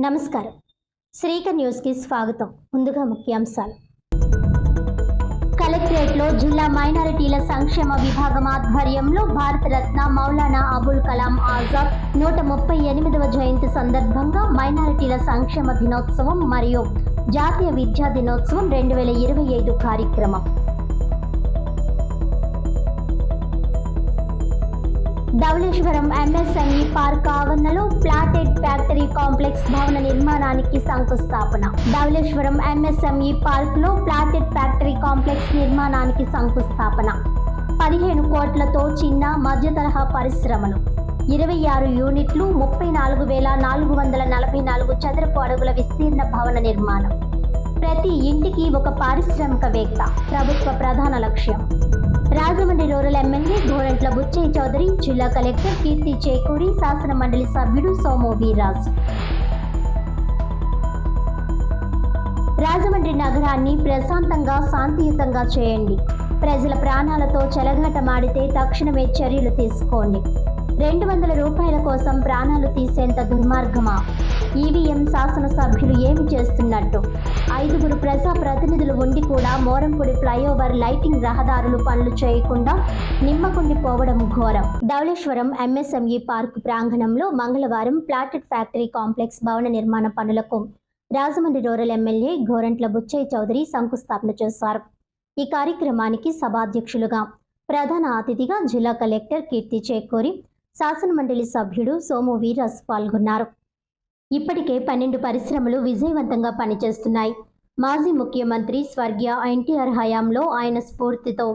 నమస్కారం. శ్రీకర్ న్యూస్కి స్వాగతం. ముందుగా ముఖ్యాంశాలు. కలెక్టరేట్లో జిల్లా మైనారిటీల సంక్షేమ విభాగం ఆధ్వర్యంలో భారతరత్న మౌలానా అబుల్ కలాం ఆజాద్ 138వ జయంతి సందర్భంగా మైనారిటీల సంక్షేమ దినోత్సవం మరియు జాతీయ విద్యా దినోత్సవం 2025 కార్యక్రమం. ధవళేశ్వరం ఎంఎస్ఎంఈ పార్క్ ఆవరణలో ప్లాటెడ్ ఫ్యాక్టరీ కాంప్లెక్స్ భవన నిర్మాణానికి శంకుస్థాపన. ధవళేశ్వరం ఎంఎస్ఎంఈ పార్క్ లో ప్లాటెడ్ ఫ్యాక్టరీ కాంప్లెక్స్ నిర్మాణానికి శంకుస్థాపన. 15 కోట్లతో చిన్న మధ్య తరహా పరిశ్రమలు, 26 యూనిట్లు, 34,444 చదరపు అడుగుల విస్తీర్ణ భవన నిర్మాణం. ప్రతి ఇంటికి ఒక పారిశ్రామికవేత్త ప్రభుత్వ ప్రధాన లక్ష్యం. రాజమండ్రి రూరల్ ఎమ్మెల్యే గోరంట్ల బుచ్చయ్య చౌదరి, జిల్లా కలెక్టర్ కీర్తి చేకూరి, శాసన మండలి సభ్యుడు సోము వీర్రాజు. రాజమండ్రి నగరాన్ని ప్రశాంతంగా శాంతియుతంగా చేయండి. ప్రజల ప్రాణాలతో చెలగాటమాడితే తక్షణమే చర్యలు తీసుకోండి. 200 రూపాయల కోసం ప్రాణాలు తీసేంత దుర్మార్గమా? ఈవీఎం శాసనసభ్యులు ఏమి చేస్తున్నట్టు? 5 ప్రజా ప్రతినిధులు ఉండి కూడా మోరంపూడి ఫ్లైఓవర్ లైటింగ్ రహదారులు పనులు చేయకుండా నిమ్మకుండిపోవడం ఘోరం. ధవళేశ్వరం ఎంఎస్ఎంఈ పార్క్ ప్రాంగణంలో మంగళవారం ప్లాటెడ్ ఫ్యాక్టరీ కాంప్లెక్స్ భవన నిర్మాణ పనులకు రాజమండ్రి రూరల్ ఎమ్మెల్యే గోరంట్ల బుచ్చయ్య చౌదరి శంకుస్థాపన చేశారు. ఈ కార్యక్రమానికి సభాధ్యక్షులుగా, ప్రధాన అతిథిగా జిల్లా కలెక్టర్ కీర్తి చేకూరి, శాసన మండలి సభ్యుడు సోము వీర్రాజు పాల్గొన్నారు. ఇప్పటికే 12 పరిశ్రమలు విజయవంతంగా పనిచేస్తున్నాయి. మాజీ ముఖ్యమంత్రి స్వర్గీయ ఎన్టీఆర్ హయాంలో ఆయన స్ఫూర్తితో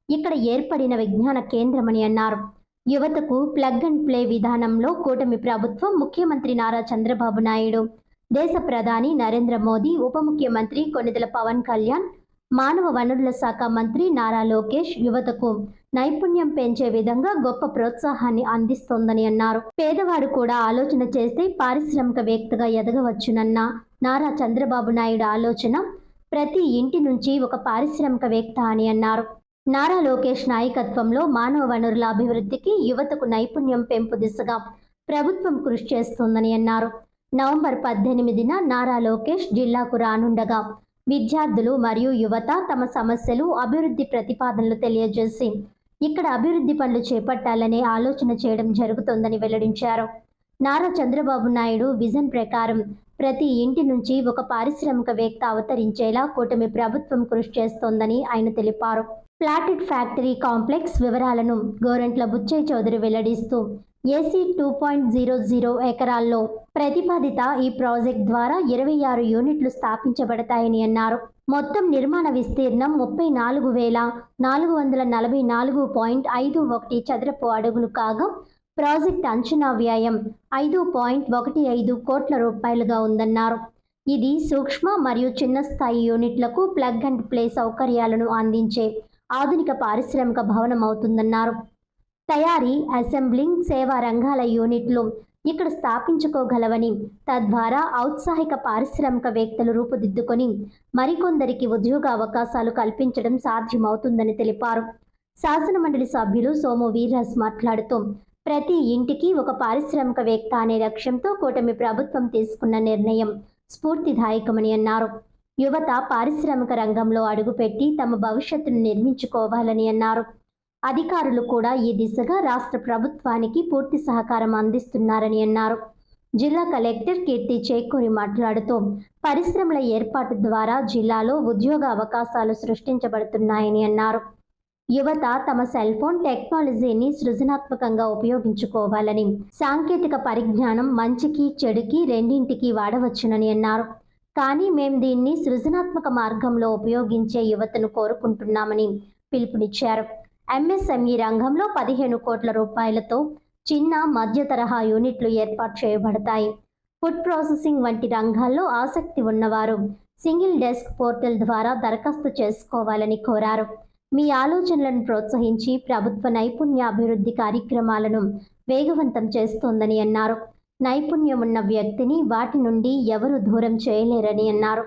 ఇక్కడ ఏర్పడిన విజ్ఞాన కేంద్రమని అన్నారు. యువతకు ప్లగ్ అండ్ ప్లే విధానంలో కూటమి ప్రభుత్వం, ముఖ్యమంత్రి నారా చంద్రబాబు నాయుడు, దేశ ప్రధాని నరేంద్ర మోదీ, ఉప ముఖ్యమంత్రి కొణిదెల పవన్ కళ్యాణ్, మానవ వనరుల శాఖ మంత్రి నారా లోకేష్ యువతకు నైపుణ్యం పెంచే విధంగా గొప్ప ప్రోత్సాహాన్ని అందిస్తోందని అన్నారు. పేదవాడు కూడా ఆలోచన చేస్తే పారిశ్రామికవేత్తగా ఎదగవచ్చునన్న నారా చంద్రబాబు నాయుడు ఆలోచన ప్రతి ఇంటి నుంచి ఒక పారిశ్రామికవేత్త అని అన్నారు. నారా లోకేష్ నాయకత్వంలో మానవ వనరుల అభివృద్ధికి, యువతకు నైపుణ్యం పెంపు దిశగా ప్రభుత్వం కృషి చేస్తోందని అన్నారు. నవంబర్ 18న నారా లోకేష్ జిల్లాకు రానుండగా విద్యార్థులు మరియు యువత తమ సమస్యలు, అభివృద్ధి ప్రతిపాదనలు తెలియజేసి ఇక్కడ అభివృద్ధి పనులు చేపట్టాలనే ఆలోచన చేయడం జరుగుతోందని వెల్లడించారు. నారా చంద్రబాబు నాయుడు విజన్ ప్రకారం ప్రతి ఇంటి నుంచి ఒక పారిశ్రామికవేత్త అవతరించేలా కూటమి ప్రభుత్వం కృషి చేస్తోందని ఆయన తెలిపారు. ప్లాటెడ్ ఫ్యాక్టరీ కాంప్లెక్స్ వివరాలను గోరంట్ల బుచ్చయ్య చౌదరి వెల్లడిస్తూ, ఏసీ 2.00 ఎకరాల్లో ప్రతిపాదిత ఈ ప్రాజెక్ట్ ద్వారా 26 యూనిట్లు స్థాపించబడతాయని అన్నారు. మొత్తం నిర్మాణ విస్తీర్ణం 34,444.51 చదరపు అడుగులు కాగా ప్రాజెక్ట్ అంచనా వ్యయం 5.15 కోట్ల రూపాయలుగా ఉందన్నారు. ఇది సూక్ష్మ మరియు చిన్న స్థాయి యూనిట్లకు ప్లగ్ అండ్ ప్లే సౌకర్యాలను అందించే ఆధునిక పారిశ్రామిక భవనం అవుతుందన్నారు. తయారీ, అసెంబ్లింగ్, సేవా రంగాల యూనిట్లు ఇక్కడ స్థాపించుకోగలవని, తద్వారా ఔత్సాహిక పారిశ్రామికవేత్తలు రూపుదిద్దుకొని మరికొందరికి ఉద్యోగ అవకాశాలు కల్పించడం సాధ్యమవుతుందని తెలిపారు. శాసన మండలి సభ్యులు సోము వీర్రాజు మాట్లాడుతూ, ప్రతి ఇంటికి ఒక పారిశ్రామికవేత్త అనే లక్ష్యంతో కూటమి ప్రభుత్వం తీసుకున్న నిర్ణయం స్ఫూర్తిదాయకమని అన్నారు. యువత పారిశ్రామిక రంగంలో అడుగుపెట్టి తమ భవిష్యత్తును నిర్మించుకోవాలని అన్నారు. అధికారులు కూడా ఈ దిశగా రాష్ట్ర ప్రభుత్వానికి పూర్తి సహకారం అందిస్తున్నారని అన్నారు. జిల్లా కలెక్టర్ కీర్తి చేకూరి మాట్లాడుతూ, పరిశ్రమల ఏర్పాటు ద్వారా జిల్లాలో ఉద్యోగ అవకాశాలు సృష్టించబడుతున్నాయని అన్నారు. యువత తమ సెల్ ఫోన్ టెక్నాలజీని సృజనాత్మకంగా ఉపయోగించుకోవాలని, సాంకేతిక పరిజ్ఞానం మంచికి చెడుకి రెండింటికి వాడవచ్చునని అన్నారు. కానీ మేం దీన్ని సృజనాత్మక మార్గంలో ఉపయోగించే యువతను కోరుకుంటున్నామని పిలుపునిచ్చారు. ఎంఎస్ఎంఈ రంగంలో 15 కోట్ల రూపాయలతో చిన్న మధ్య తరహా యూనిట్లు ఏర్పాటు చేయబడతాయి. ఫుడ్ ప్రాసెసింగ్ వంటి రంగాల్లో ఆసక్తి ఉన్నవారు సింగిల్ డెస్క్ పోర్టల్ ద్వారా దరఖాస్తు చేసుకోవాలని కోరారు. మీ ఆలోచనలను ప్రోత్సహించి ప్రభుత్వ నైపుణ్య అభివృద్ధి కార్యక్రమాలను వేగవంతం చేస్తోందని అన్నారు. నైపుణ్యం ఉన్న వ్యక్తిని వాటి నుండి ఎవరు దూరం చేయలేరని అన్నారు.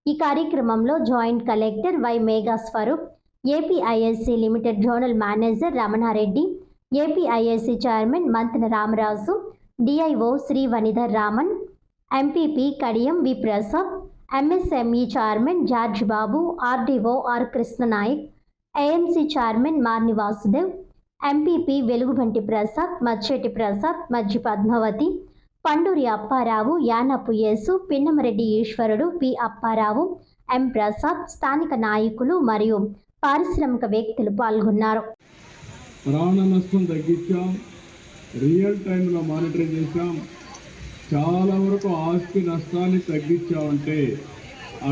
ఈ కార్యక్రమంలో joint collector Y Megha Swaroop, APISC limited zonal manager Ramanareddy, APISC chairman Manthena Ramaraju, DIO Shri వనిధర్ Raman, MPP Kadiyam we Prasad, MSME chairman George Babu, RDO are Krishna Nayak, AMC chairman మార్ని Vasudev, MPP Velugubanti Prasad, Macheti Prasad, మజ్జి పద్మావతి, పండూరి అప్పారావు, యానపు యేసు, పిన్నమరెడ్డి ఈశ్వరుడు, పి అప్పారావు, ఎం ప్రసాద్, స్థానిక నాయకులు మరియు పారిశ్రామిక వ్యక్తులు పాల్గొన్నారు. ప్రాణ నష్టం తగ్గించాం, రియల్ టైంలో మానిటరింగ్ చేశాం, చాలా వరకు ఆస్తి నష్టాన్ని తగ్గించామంటే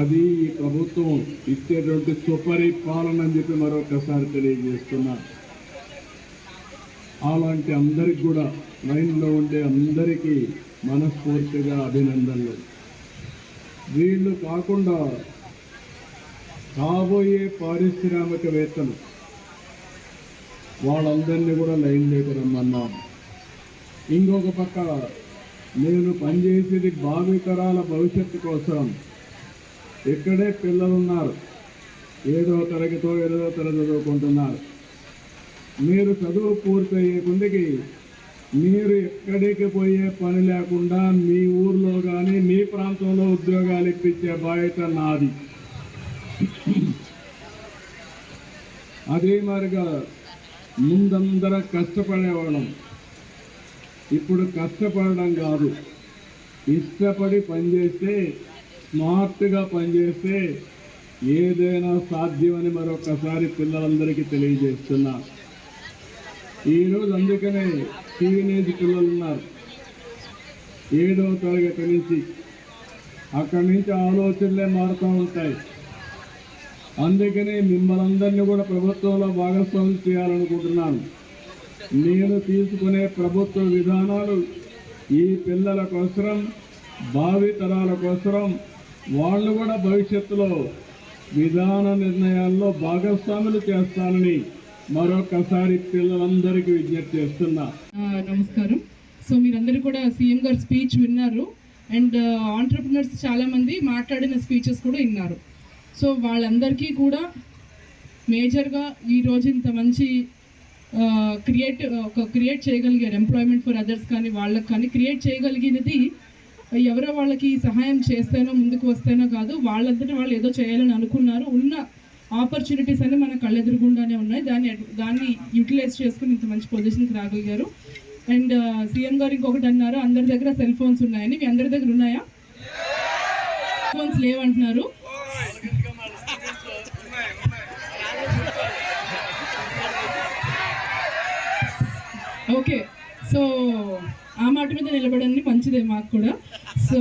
అది ఈ ప్రభుత్వం ఇచ్చేటువంటి సుపరిపాలన అని చెప్పి మరొకసారి తెలియజేస్తున్నా. అలాంటి అందరికి కూడా లైన్లో ఉండే అందరికీ మనస్ఫూర్తిగా అభినందనలు. వీళ్ళు కాకుండా కాబోయే పారిశ్రామికవేత్తలు వాళ్ళందరినీ కూడా లైన్లోకి రమ్మన్నాం. ఇంకొక పక్క నేను పనిచేసేది భావితరాల భవిష్యత్తు కోసం. ఇక్కడే పిల్లలున్నారు, 7వ తరగతో 8వ తరగతి చదువుకుంటున్నారు. మీరు చదువు పూర్తయ్యే కొందికి మీరు ఎక్కడికి పోయే పని లేకుండా మీ ఊర్లో కానీ మీ ప్రాంతంలో ఉద్యోగాలు ఇప్పించే బాధ్యత నాది. అదే మరిగా ముందందరం కష్టపడేవాళ్ళం, ఇప్పుడు కష్టపడడం కాదు, ఇష్టపడి పనిచేస్తే, స్మార్ట్గా పనిచేస్తే ఏదైనా సాధ్యమని మరొకసారి పిల్లలందరికీ తెలియజేస్తున్నా. ఈరోజు అందుకనే టీనేజ్ పిల్లలు ఉన్నారు, 7వ తరగతి నుంచి, అక్కడి నుంచి ఆలోచనలే మారుతూ ఉంటాయి. అందుకనే మిమ్మల్ని అందరినీ కూడా ప్రభుత్వంలో భాగస్వామ్యం చేయాలనుకుంటున్నాను. నేను తీసుకునే ప్రభుత్వ విధానాలు ఈ పిల్లల కోసం, భావి తరాల కోసం, వాళ్ళు కూడా భవిష్యత్తులో విధాన నిర్ణయాల్లో భాగస్వాములు చేస్తానని మరొకసారి పిల్లలందరికీ విజ్ఞప్తి చేస్తున్నా. నమస్కారం. సో మీరందరూ కూడా సీఎం గారు స్పీచ్ విన్నారు అండ్ ఆంటర్ప్రినర్స్ చాలామంది మాట్లాడిన స్పీచెస్ కూడా విన్నారు. సో వాళ్ళందరికీ కూడా మేజర్గా ఈరోజు ఇంత మంచి క్రియేట్ చేయగలిగారు, ఎంప్లాయ్మెంట్ ఫర్ అదర్స్ కానీ వాళ్ళకి కానీ క్రియేట్ చేయగలిగినది ఎవరో వాళ్ళకి సహాయం చేస్తేనో ముందుకు వస్తేనో కాదు, వాళ్ళంతటా వాళ్ళు ఏదో చేయాలని అనుకున్నారు. ఉన్న ఆపర్చునిటీస్ అన్ని మన కళ్ళెదురుగుండానే ఉన్నాయి, దాన్ని యూటిలైజ్ చేసుకుని ఇంత మంచి పొజిషన్కి రాగలిగారు. అండ్ సీఎం గారు ఇంకొకటి అన్నారు, అందరి దగ్గర సెల్ ఫోన్స్ ఉన్నాయని. మీ అందరి దగ్గర ఉన్నాయా? ఫోన్స్ లేవంటున్నారు. ఓకే, సో ఆ మాట మీద నిలబడండి, మంచిదే మాకు కూడా. సో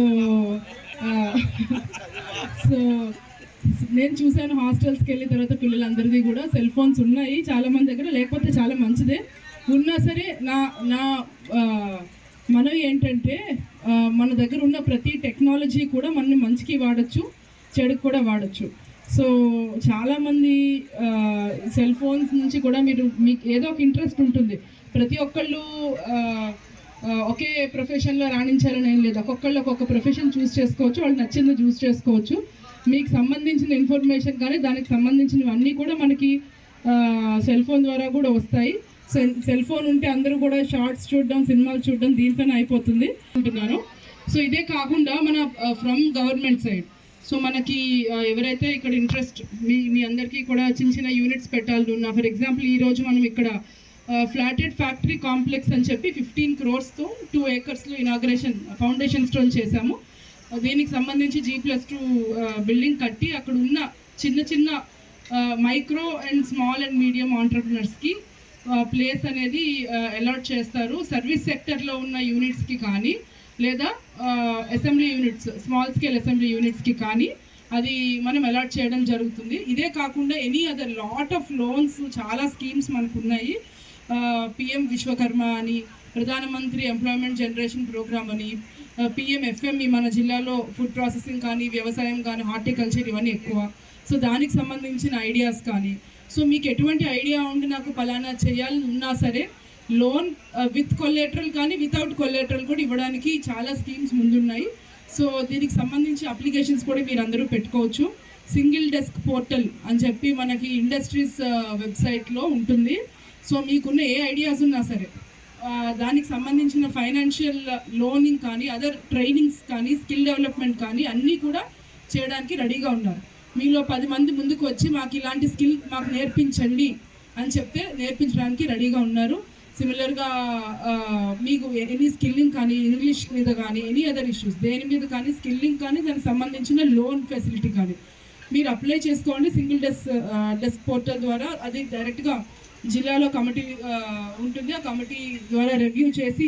సో నేను చూశాను హాస్టల్స్కి వెళ్ళిన తర్వాత పిల్లలందరిది కూడా సెల్ ఫోన్స్ ఉన్నాయి చాలామంది దగ్గర, లేకపోతే చాలా మంచిదే. ఉన్నా సరే నా మనవి ఏంటంటే మన దగ్గర ఉన్న ప్రతి టెక్నాలజీ కూడా మనం మంచికి వాడచ్చు, చెడుకు కూడా వాడచ్చు. సో చాలామంది సెల్ ఫోన్స్ నుంచి కూడా మీకు ఏదో ఒక ఇంట్రెస్ట్ ఉంటుంది. ప్రతి ఒక్కళ్ళు ఒకే ప్రొఫెషన్లో రాణించాలని ఏం లేదు, ఒక్కొక్కళ్ళు ఒక్కొక్క ప్రొఫెషన్ చూస్ చేసుకోవచ్చు, వాళ్ళు నచ్చింది చూస్ చేసుకోవచ్చు. మీకు సంబంధించిన ఇన్ఫర్మేషన్ కానీ దానికి సంబంధించినవన్నీ కూడా మనకి సెల్ ఫోన్ ద్వారా కూడా వస్తాయి. సెల్ ఫోన్ ఉంటే అందరూ కూడా షార్ట్స్ చూడడం, సినిమాలు చూడడం దీంతోనే అయిపోతుంది అంటున్నాను. సో ఇదే కాకుండా మన ఫ్రమ్ గవర్నమెంట్ సైడ్, సో మనకి ఎవరైతే ఇక్కడ ఇంట్రెస్ట్ మీ అందరికీ కూడా చిన్న చిన్న యూనిట్స్ పెట్టాలన్నా, ఫర్ ఎగ్జాంపుల్ ఈరోజు మనం ఇక్కడ ఫ్లాటెడ్ ఫ్యాక్టరీ కాంప్లెక్స్ అని చెప్పి 15 crores-తో 2 acres-లో ఇనాగ్రేషన్ ఫౌండేషన్ స్టోన్ చేశాము. దీనికి సంబంధించి G+2 బిల్డింగ్ కట్టి అక్కడ ఉన్న చిన్న చిన్న micro and small and medium ఆంటర్ప్రినర్స్కి ప్లేస్ అనేది అలాట్ చేస్తారు. సర్వీస్ సెక్టర్లో ఉన్న యూనిట్స్కి కానీ లేదా assembly units, small scale assembly యూనిట్స్కి కానీ అది మనం అలాట్ చేయడం జరుగుతుంది. ఇదే కాకుండా any other lot of loans, చాలా స్కీమ్స్ మనకు ఉన్నాయి. PM విశ్వకర్మ అని, ప్రధానమంత్రి ఎంప్లాయ్మెంట్ జనరేషన్ ప్రోగ్రామ్ అని, PM FME మన జిల్లాలో ఫుడ్ ప్రాసెసింగ్ కానీ, వ్యవసాయం కానీ, హార్టికల్చర్ ఇవన్నీ ఎక్కువ. సో దానికి సంబంధించిన ఐడియాస్ కానీ, సో మీకు ఎటువంటి ఐడియా ఉండి నాకు పలానా చేయాలని ఉన్నా సరే లోన్ విత్ కొలేటరల్ కానీ వితౌట్ కొలేటరల్ కూడా ఇవ్వడానికి చాలా స్కీమ్స్ ముందున్నాయి. సో దీనికి సంబంధించి అప్లికేషన్స్ కూడా మీరు అందరూ పెట్టుకోవచ్చు. సింగిల్ డెస్క్ పోర్టల్ అని చెప్పి మనకి ఇండస్ట్రీస్ వెబ్సైట్లో ఉంటుంది. సో మీకున్న ఏ ఐడియాస్ ఉన్నా సరే దానికి సంబంధించిన ఫైనాన్షియల్ లోనింగ్ కానీ అదర్ ట్రైనింగ్స్ కానీ స్కిల్ డెవలప్మెంట్ కానీ అన్నీ కూడా చేయడానికి రెడీగా ఉన్నారు. మీలో 10 మంది ముందుకు వచ్చి మాకు ఇలాంటి స్కిల్ మాకు నేర్పించండి అని చెప్తే నేర్పించడానికి రెడీగా ఉన్నారు. సిమిలర్గా మీకు ఎనీ స్కిల్లింగ్ కానీ ఇంగ్లీష్ మీద కానీ ఎనీ అదర్ ఇష్యూస్ దేని మీద కానీ స్కిల్లింగ్ కానీ దానికి సంబంధించిన లోన్ ఫెసిలిటీ కానీ మీరు అప్లై చేసుకోండి. సింగిల్ డెస్క్ పోర్టల్ ద్వారా అది డైరెక్ట్గా జిల్లాలో కమిటీ ఉంటుంది. ఆ కమిటీ ద్వారా రివ్యూ చేసి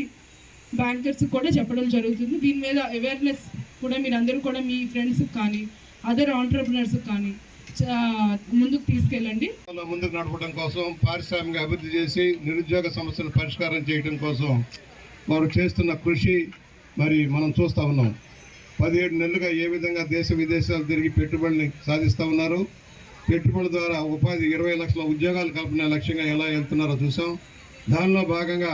బ్యాంకర్స్కి కూడా చెప్పడం జరుగుతుంది. దీని మీద అవేర్నెస్ కూడా మీరు అందరూ కూడా మీ ఫ్రెండ్స్కి కానీ అదర్ ఆంటర్ప్రినర్స్కి కానీ ముందుకు తీసుకెళ్ళండి. ముందుకు నడపడం కోసం, పారిశ్రామిక అభివృద్ధి చేసి నిరుద్యోగ సమస్యలను పరిష్కారం చేయడం కోసం వారు చేస్తున్న కృషి మరి మనం చూస్తూ ఉన్నాం. 17 నెలలుగా ఏ విధంగా దేశ విదేశాలు తిరిగి పెట్టుబడుల్ని సాధిస్తూ ఉన్నారు. పెట్టుబడుల ద్వారా ఉపాధి 20 లక్షల ఉద్యోగాలు కల్పన లక్ష్యంగా ఎలా వెళ్తున్నారో చూసాం. దానిలో భాగంగా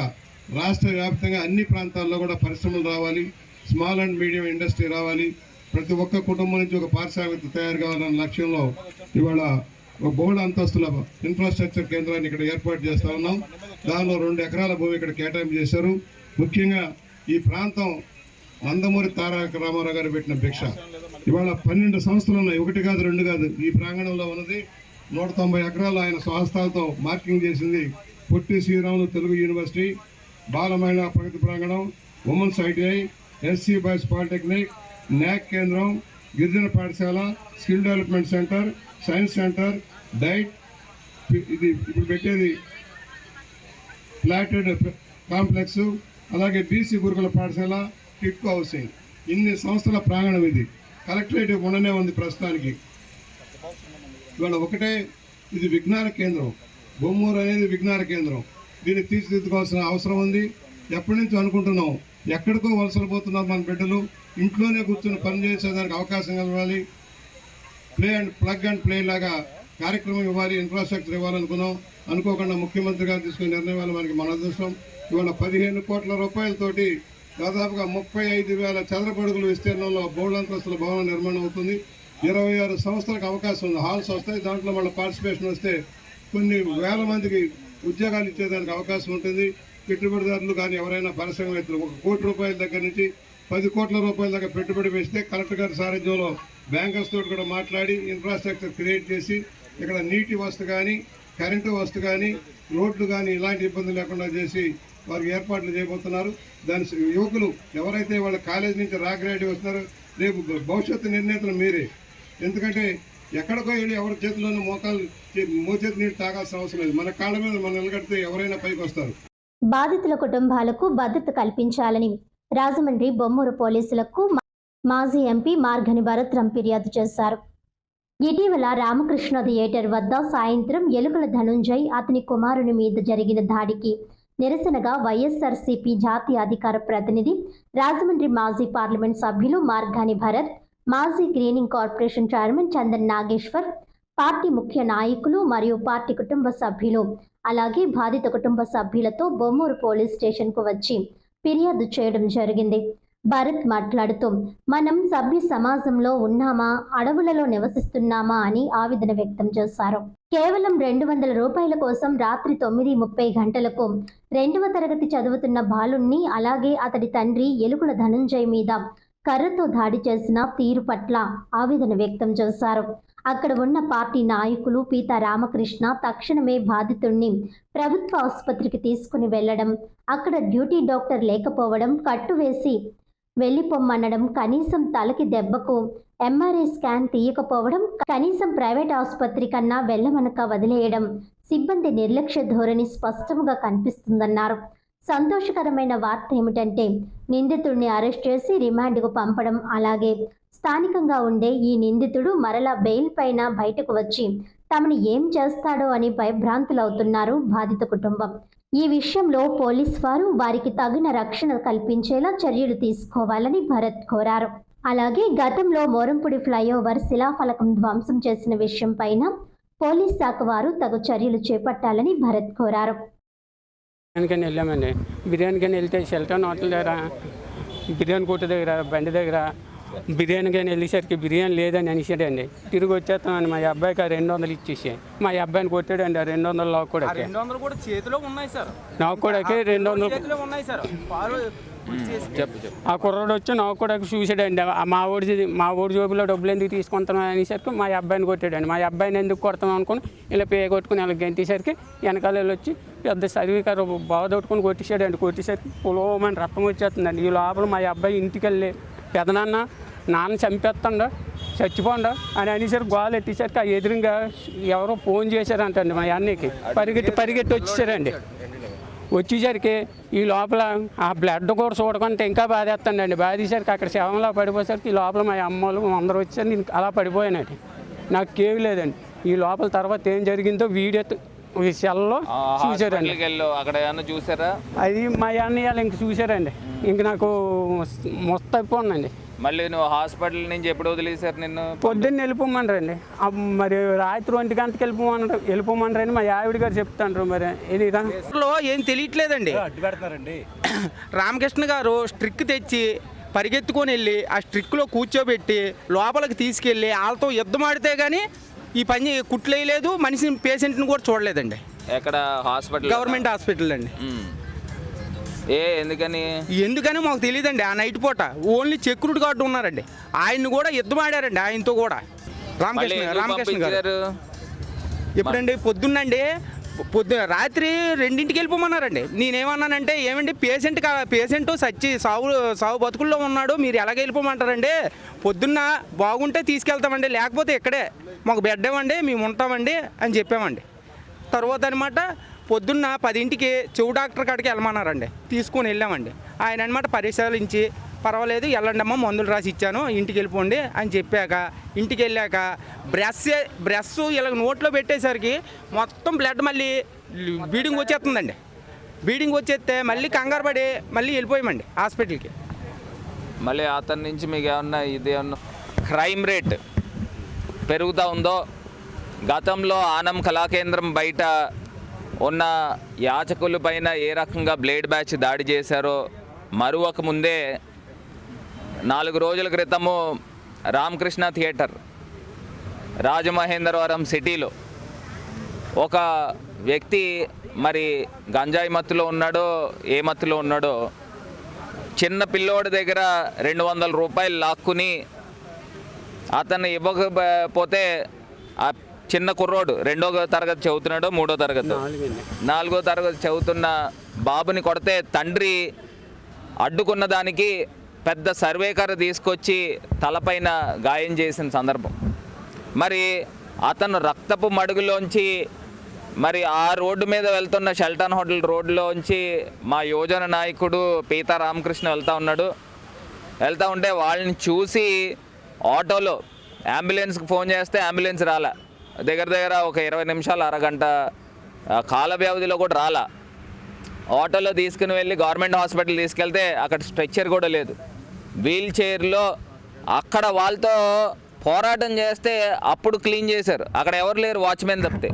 రాష్ట్ర వ్యాప్తంగా అన్ని ప్రాంతాల్లో కూడా పరిశ్రమలు రావాలి, స్మాల్ అండ్ మీడియం ఇండస్ట్రీ రావాలి, ప్రతి ఒక్క కుటుంబం నుంచి ఒక పారిశ్రామిక తయారు కావాలన్న లక్ష్యంలో ఇవాళ ఒక బహుళ అంతస్తుల ఇన్ఫ్రాస్ట్రక్చర్ కేంద్రాన్ని ఇక్కడ ఏర్పాటు చేస్తూ ఉన్నాం. దానిలో 2 ఎకరాల భూమి ఇక్కడ కేటాయింపు చేశారు. ముఖ్యంగా ఈ ప్రాంతం నందమూరి తారక రామారావు గారు పెట్టిన భిక్ష. ఇవాళ 12 సంస్థలు ఉన్నాయి, 1 కాదు 2 కాదు. ఈ ప్రాంగణంలో ఉన్నది 190 ఎకరాలు ఆయన స్వహస్తాలతో మార్కింగ్ చేసింది. పొట్టి శ్రీరాములు తెలుగు యూనివర్సిటీ, బాల మహిళా ప్రగతి ప్రాంగణం, women's ITI, SC boys polytechnic, NAC కేంద్రం, గిరిజన పాఠశాల, skill development centre, science centre, DIET, ఇది ఇప్పుడు పెట్టేది ఫ్లాటెడ్ కాంప్లెక్స్, అలాగే బీసీ గురుకుల పాఠశాల, టిట్కో హౌసింగ్. ఇన్ని సంస్థల ప్రాంగణం ఇది. కలెక్టరేట్ ఉండనే ఉంది ప్రస్తుతానికి. ఇవాళ ఒకటే ఇది విజ్ఞాన కేంద్రం. బొమ్మూరు అనేది విజ్ఞాన కేంద్రం. దీన్ని తీర్చిదిద్దుకోవాల్సిన అవసరం ఉంది. ఎప్పటి నుంచి అనుకుంటున్నాం, ఎక్కడికో వలసలు పోతున్నారు మన బిడ్డలు, ఇంట్లోనే కూర్చొని పనిచేసేదానికి అవకాశం ఇవ్వాలి. ప్లగ్ అండ్ ప్లే లాగా కార్యక్రమం ఇవ్వాలి, ఇన్ఫ్రాస్ట్రక్చర్ ఇవ్వాలనుకున్నాం. అనుకోకుండా ముఖ్యమంత్రి గారు తీసుకునే నిర్ణయం మనకి మన అదృష్టం. ఇవాళ 15 కోట్ల రూపాయలతోటి దాదాపుగా 35,000 చదరపు అడుగుల విస్తీర్ణంలో బహుళంతస్తుల భవన నిర్మాణం అవుతుంది. 26 సంస్థలకు అవకాశం ఉంది. హాల్స్ వస్తాయి, దాంట్లో మళ్ళీ పార్టిసిపేషన్ వస్తే కొన్ని వేల మందికి ఉద్యోగాలు ఇచ్చేదానికి అవకాశం ఉంటుంది. పెట్టుబడిదారులు కానీ ఎవరైనా పారిశ్రామికవేత్తలు 1 కోటి రూపాయల దగ్గర నుంచి 10 కోట్ల రూపాయల దాకా పెట్టుబడి వేస్తే కలెక్టర్ గారి సారథ్యంలో బ్యాంకర్స్ తోటి కూడా మాట్లాడి ఇన్ఫ్రాస్ట్రక్చర్ క్రియేట్ చేసి ఇక్కడ నీటి వసతి కానీ, కరెంటు వసతి కానీ, రోడ్లు కానీ ఇలాంటి ఇబ్బందులు లేకుండా చేసి వారికి ఏర్పాట్లు చేయబోతున్నారు. దాని యువకులు ఎవరైతే వాళ్ళ కాలేజీ నుంచి రాగ్రాడ్యుయేట్ వస్తున్నారో రేపు భవిష్యత్తు నిర్ణేతలు మీరే. ఎందుకంటే ఎక్కడికో వెళ్ళి ఎవరి చేతిలోనూ మోచేతి నీళ్ళు తాగాల్సిన అవసరం లేదు. మన కాళ్ళ మీద మనం నిలబడితే ఎవరైనా పైకి వస్తారు. బాధితుల కుటుంబాలకు భద్రత కల్పించాలని రాజమండ్రి బొమ్మూరు పోలీసులకు మాజీ ఎంపీ మార్గని భరత్రం ఫిర్యాదు చేశారు. ఇటీవల రామకృష్ణ థియేటర్ వద్ద సాయంత్రం ఎలుకల ధనుంజయ్ అతని కుమారుని మీద జరిగిన దాడికి నిరసనగా వైఎస్ఆర్సీపీ జాతీయ అధికార ప్రతినిధి రాజమండ్రి మాజీ పార్లమెంట్ సభ్యులు మార్గాని భరత్, మాజీ greening corporation chairman Chandan Nageshwar, party ముఖ్య నాయకులు మరియు పార్టీ కుటుంబ సభ్యులు అలాగే బాధిత కుటుంబ సభ్యులతో బొమ్మూరు పోలీస్ స్టేషన్కు వచ్చి ఫిర్యాదు చేయడం జరిగింది. భరత్ మాట్లాడుతూ, మనం సభ్య సమాజంలో ఉన్నామా, అడవులలో నివసిస్తున్నామా అని ఆవేదన వ్యక్తం చేశారు. కేవలం 200 రూపాయల కోసం రాత్రి 9:30 గంటలకు 2వ తరగతి చదువుతున్న బాలుణ్ణి అలాగే అతడి తండ్రి ఎలుకల ధనుంజయ్ మీద కర్రతో దాడి చేసిన తీరు పట్ల ఆవేదన వ్యక్తం చేశారు. అక్కడ ఉన్న పార్టీ నాయకులు పీతా రామకృష్ణ తక్షణమే బాధితుణ్ణి ప్రభుత్వ ఆసుపత్రికి తీసుకుని వెళ్లడం, అక్కడ డ్యూటీ డాక్టర్ లేకపోవడం, కట్టు వేసి వెళ్ళిపోమ్మనడం, కనీసం తలకి దెబ్బకు ఎంఆర్ఐ స్కాన్ తీయకపోవడం, కనీసం ప్రైవేట్ ఆసుపత్రి కన్నా వెళ్ళమనక వదిలేయడం, సిబ్బంది నిర్లక్ష్య ధోరణి స్పష్టంగా కనిపిస్తుందన్నారు. సంతోషకరమైన వార్త ఏమిటంటే నిందితుడిని అరెస్ట్ చేసి రిమాండ్కు పంపడం, అలాగే స్థానికంగా ఉండే ఈ నిందితుడు మరలా బెయిల్ పైన బయటకు వచ్చి తమని ఏం చేస్తాడో అని భయభ్రాంతులవుతున్నారు బాధిత కుటుంబం. ఈ విషయంలో పోలీస్ వారు వారికి తగిన రక్షణ కల్పించేలా చర్యలు తీసుకోవాలని భరత్ కోరారు. అలాగే గతంలో మోరంపూడి ఫ్లైఓవర్ శిలాఫలకం ధ్వంసం చేసిన విషయం పైన పోలీస్ శాఖ వారు తగు చర్యలు చేపట్టాలని భరత్ కోరారు. బిర్యానీకని వెళ్ళామండి. బిర్యానీకని వెళ్తే షెల్టన్ హోటల్ దగ్గర, బిర్యానీ కొట్టు దగ్గర, బండి దగ్గర బిర్యానీ కానీ వెళ్ళేసరికి బిర్యానీ లేదని అనేసాడండి. తిరిగి వచ్చేస్తామని మా అబ్బాయికి 200 ఇచ్చేసి మా అబ్బాయిని కొట్టాడండి. ఆ 200 నాకు కూడా 200 కూడా చేతిలో ఉన్నాయి సార్, నాకు కూడా 200 చేతిలో ఉన్నాయి సార్. పాలు చెప్పు ఆ కుర్రాడు వచ్చి నాకు కూడా చూసాడండి. మా ఊడి జోబులో డబ్బులు ఎందుకు తీసుకుంటున్నాం అనేసరికి మా అబ్బాయిని కొట్టాడండి. మా అబ్బాయిని ఎందుకు కొడతాం అనుకుని ఇలా పే కొట్టుకుని ఇలా గెంటేసరికి వెనకాల వచ్చి పెద్ద సర్వీకారు బాగా దొట్టుకుని కొట్టేసాడండి. కొట్టేసరికి పొలమని రక్తం వచ్చేస్తుందండి. ఈ లోపల మా అబ్బాయి ఇంటికి వెళ్ళి నాన్న చంపేస్తుండ చచ్చిపోండా అని అనేసరికి గోలు ఎట్టేసరికి ఆ ఎదురుగా ఎవరో ఫోన్ చేశారంటండి మా అన్నయ్యకి. పరిగెట్టి వచ్చేసారండి. వచ్చేసరికి ఈ లోపల ఆ బ్లడ్ కూడా చూడకుంటే ఇంకా బాధేస్తానండి. బాధేసరికి అక్కడ శవంలో పడిపోయేసరికి ఈ లోపల మా అమ్మలు అందరూ వచ్చారు. నేను అలా పడిపోయానండి. నాకు కేవి లేదండి. ఈ లోపల తర్వాత ఏం జరిగిందో వీడియో సెల్లో చూసారండి. అక్కడ ఏమన్నా చూసారా? అది మా అన్నయ్య ఇంక చూసారండి. ఇంక నాకు మొత్తం అయిపోయిందండి. మళ్ళీ నువ్వు హాస్పిటల్ నుంచి ఎప్పుడు వదిలేసారు నిన్ను? పొద్దున్న వెళ్ళిపోమనరండి. మరి రాత్రి 1 గంటకి వెళ్ళిపోమనరండి. మా ఆవిడ గారు చెప్తాండ్రు. మరి ఏదిరా ఏం తెలియట్లేదండి. రామకృష్ణ గారు స్ట్రిక్ తెచ్చి పరిగెత్తుకొని వెళ్ళి ఆ స్ట్రిక్లో కూర్చోబెట్టి లోపలికి తీసుకెళ్ళి వాళ్ళతో యుద్ధం ఆడితే కానీ ఈ పని కుట్లు వేయలేదు. మనిషిని పేషెంట్ని కూడా చూడలేదండి. ఎక్కడ హాస్పిటల్? గవర్నమెంట్ హాస్పిటల్ అండి. ఎందుకని మాకు తెలియదండి. ఆ నైట్ పూట ఓన్లీ సెక్యూరిటీ గార్డు ఉన్నారండి. ఆయన్ని కూడా యుద్ధం ఆడారండి. ఆయనతో కూడా రామకృష్ణ గారు ఎప్పుడండి పొద్దున్నండి రాత్రి 2ంటికి వెళ్ళిపోమన్నారండి. నేనేమన్నానంటే ఏమండి పేషెంట్ సావు బతుకుల్లో ఉన్నాడు, మీరు ఎలాగ వెళ్ళిపోమంటారండి? పొద్దున్న బాగుంటే తీసుకెళ్తామండి, లేకపోతే ఇక్కడే మాకు బెడ్ ఇవ్వండి, మేము ఉంటామండి అని చెప్పామండి. తర్వాత అనమాట పొద్దున్న 10ంటికి చెవు డాక్టర్ కాడికి వెళ్ళమన్నారండి. తీసుకొని వెళ్ళామండి. ఆయన అనమాట పరిశీలించి పర్వాలేదు వెళ్ళండి అమ్మ, మందులు రాసి ఇచ్చాను, ఇంటికి వెళ్ళిపోండి అని చెప్పాక ఇంటికి వెళ్ళాక బ్రష్ ఇలా నోట్లో పెట్టేసరికి మొత్తం బ్లడ్ మళ్ళీ బ్లీడింగ్ వచ్చేస్తుందండి. బ్లీడింగ్ వచ్చేస్తే మళ్ళీ కంగారు పడి మళ్ళీ వెళ్ళిపోయామండి హాస్పిటల్కి. మళ్ళీ అతని నుంచి మీకు ఏమన్నా ఇదేమన్నా క్రైమ్ రేట్ పెరుగుతూ ఉందో? గతంలో ఆనం కళాకేంద్రం బయట ఉన్న యాచకుల పైన ఏ రకంగా బ్లేడ్ బ్యాచ్ దాడి చేశారో మరువక ముందే 4 రోజుల క్రితము రామకృష్ణ థియేటర్ రాజమహేంద్రవరం సిటీలో ఒక వ్యక్తి మరి గంజాయి మత్తులో ఉన్నాడో ఏ మత్తులో ఉన్నాడో చిన్న పిల్లోడి దగ్గర 200 రూపాయలు లాక్కుని అతన్ని ఇవ్వకపోతే ఆ చిన్న కుర్రోడు 2వ తరగతి చదువుతున్నాడో 3వ తరగతి 4వ తరగతి చదువుతున్న బాబుని కొడితే తండ్రి అడ్డుకున్న దానికి పెద్ద సర్వేకర్ తీసుకొచ్చి తలపైన గాయం చేసిన సందర్భం. మరి అతను రక్తపు మడుగులోంచి మరి ఆ రోడ్డు మీద వెళ్తున్న షెల్టన్ హోటల్ రోడ్లోంచి మా యువజన నాయకుడు పీతా రామకృష్ణ వెళ్తూ ఉంటే వాళ్ళని చూసి ఆటోలో అంబులెన్స్కి ఫోన్ చేస్తే అంబులెన్స్ రాలా. దగ్గర ఒక 20 నిమిషాలు అరగంట కాల వ్యవధిలో కూడా రాలా. ఆటోలో తీసుకుని వెళ్ళి గవర్నమెంట్ హాస్పిటల్ తీసుకెళ్తే అక్కడ స్ట్రెచ్చర్ కూడా లేదు. వీల్ చైర్లో అక్కడ వాళ్ళతో పోరాటం చేస్తే అప్పుడు క్లీన్ చేశారు. అక్కడ ఎవరు లేరు, వాచ్మెన్ తప్పితే.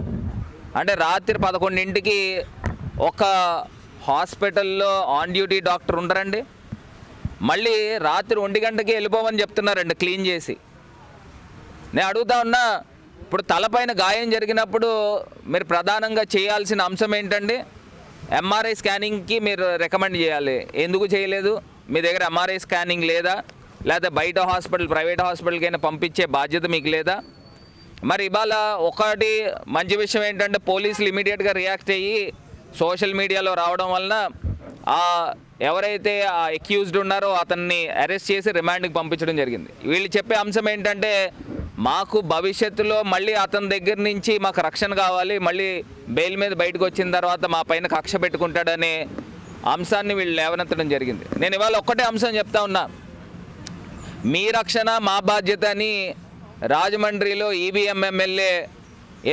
అంటే రాత్రి 11ంటికి ఒక హాస్పిటల్లో ఆన్ డ్యూటీ డాక్టర్ ఉంటారండి. మళ్ళీ రాత్రి 1 గంటకి వెళ్ళిపోమని చెప్తున్నారండి క్లీన్ చేసి. నేను అడుగుతా ఉన్నా, ఇప్పుడు తలపైన గాయం జరిగినప్పుడు మీరు ప్రధానంగా చేయాల్సిన అంశం ఏంటండి? ఎంఆర్ఐ స్కానింగ్కి మీరు రికమెండ్ చేయాలి. ఎందుకు చేయలేదు? మీ దగ్గర ఎంఆర్ఐ స్కానింగ్ లేదా? లేకపోతే బయట హాస్పిటల్ ప్రైవేట్ హాస్పిటల్కైనా పంపించే బాధ్యత మీకు లేదా? మరి ఇవాళ ఒకటి మంచి విషయం ఏంటంటే పోలీసులు ఇమీడియట్గా రియాక్ట్ అయ్యి సోషల్ మీడియాలో రావడం వలన ఎవరైతే ఆ అక్యూజ్డ్ ఉన్నారో అతన్ని అరెస్ట్ చేసి రిమాండ్కి పంపించడం జరిగింది. వీళ్ళు చెప్పే అంశం ఏంటంటే మాకు భవిష్యత్తులో మళ్ళీ అతని దగ్గర నుంచి మాకు రక్షణ కావాలి, మళ్ళీ బెయిల్ మీద బయటకు వచ్చిన తర్వాత మా పైన కక్ష పెట్టుకుంటాడనే అంశాన్ని వీళ్ళు లేవనెత్తడం జరిగింది. నేను ఇవాళ ఒక్కటే అంశం చెప్తా ఉన్నా, మీ రక్షణ మా బాధ్యత అని రాజమండ్రిలో ఈవీఎం ఎమ్మెల్యే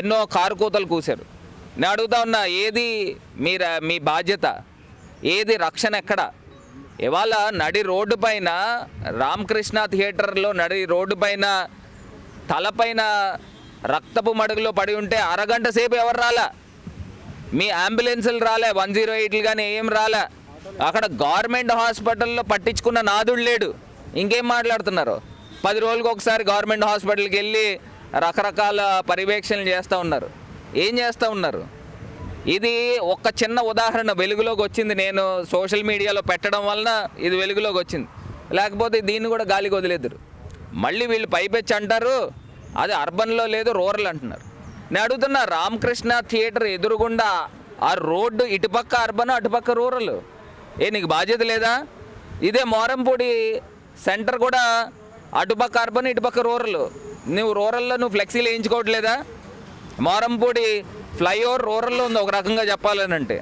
ఎన్నో కారుకూతలు కూశారు. నేను అడుగుతా ఉన్నా, ఏది మీ బాధ్యత, ఏది రక్షణ ఎక్కడ? ఇవాళ నడి రోడ్డు పైన రామకృష్ణ థియేటర్లో నడి రోడ్డు పైన తలపైన రక్తపు మడుగులో పడి ఉంటే అరగంట సేపు ఎవరు రాలా? మీ అంబులెన్సులు రాలే, 108లు కానీ ఏం రాలే. అక్కడ గవర్నమెంట్ హాస్పిటల్లో పట్టించుకున్న నాదుడు లేడు. ఇంకేం మాట్లాడుతున్నారు? 10 రోజులకు ఒకసారి గవర్నమెంట్ హాస్పిటల్కి వెళ్ళి రకరకాల పర్యవేక్షణలు చేస్తూ ఉన్నారు. ఏం చేస్తూ ఉన్నారు? ఇది ఒక చిన్న ఉదాహరణ వెలుగులోకి వచ్చింది. నేను సోషల్ మీడియాలో పెట్టడం వలన ఇది వెలుగులోకి వచ్చింది. లేకపోతే దీన్ని కూడా గాలికి వదిలేద్దరు. మళ్ళీ వీళ్ళు పైపెచ్చి అంటారు అది అర్బన్లో లేదు, రూరల్ అంటున్నారు. నేను అడుగుతున్నా, రామకృష్ణ థియేటర్ ఎదురుగుండా ఆ రోడ్డు ఇటుపక్క అర్బన్, అటుపక్క రూరల్. నీకు బాధ్యత లేదా? ఇదే మోరంపూడి సెంటర్ కూడా అటుపక్క అర్బన్, ఇటుపక్క రూరల్. నువ్వు రూరల్లో నువ్వు ఫ్లెక్సీలు వేయించుకోవట్లేదా? మోరంపూడి ఫ్లైఓవర్ రూరల్లో ఉంది ఒక రకంగా చెప్పాలనంటే.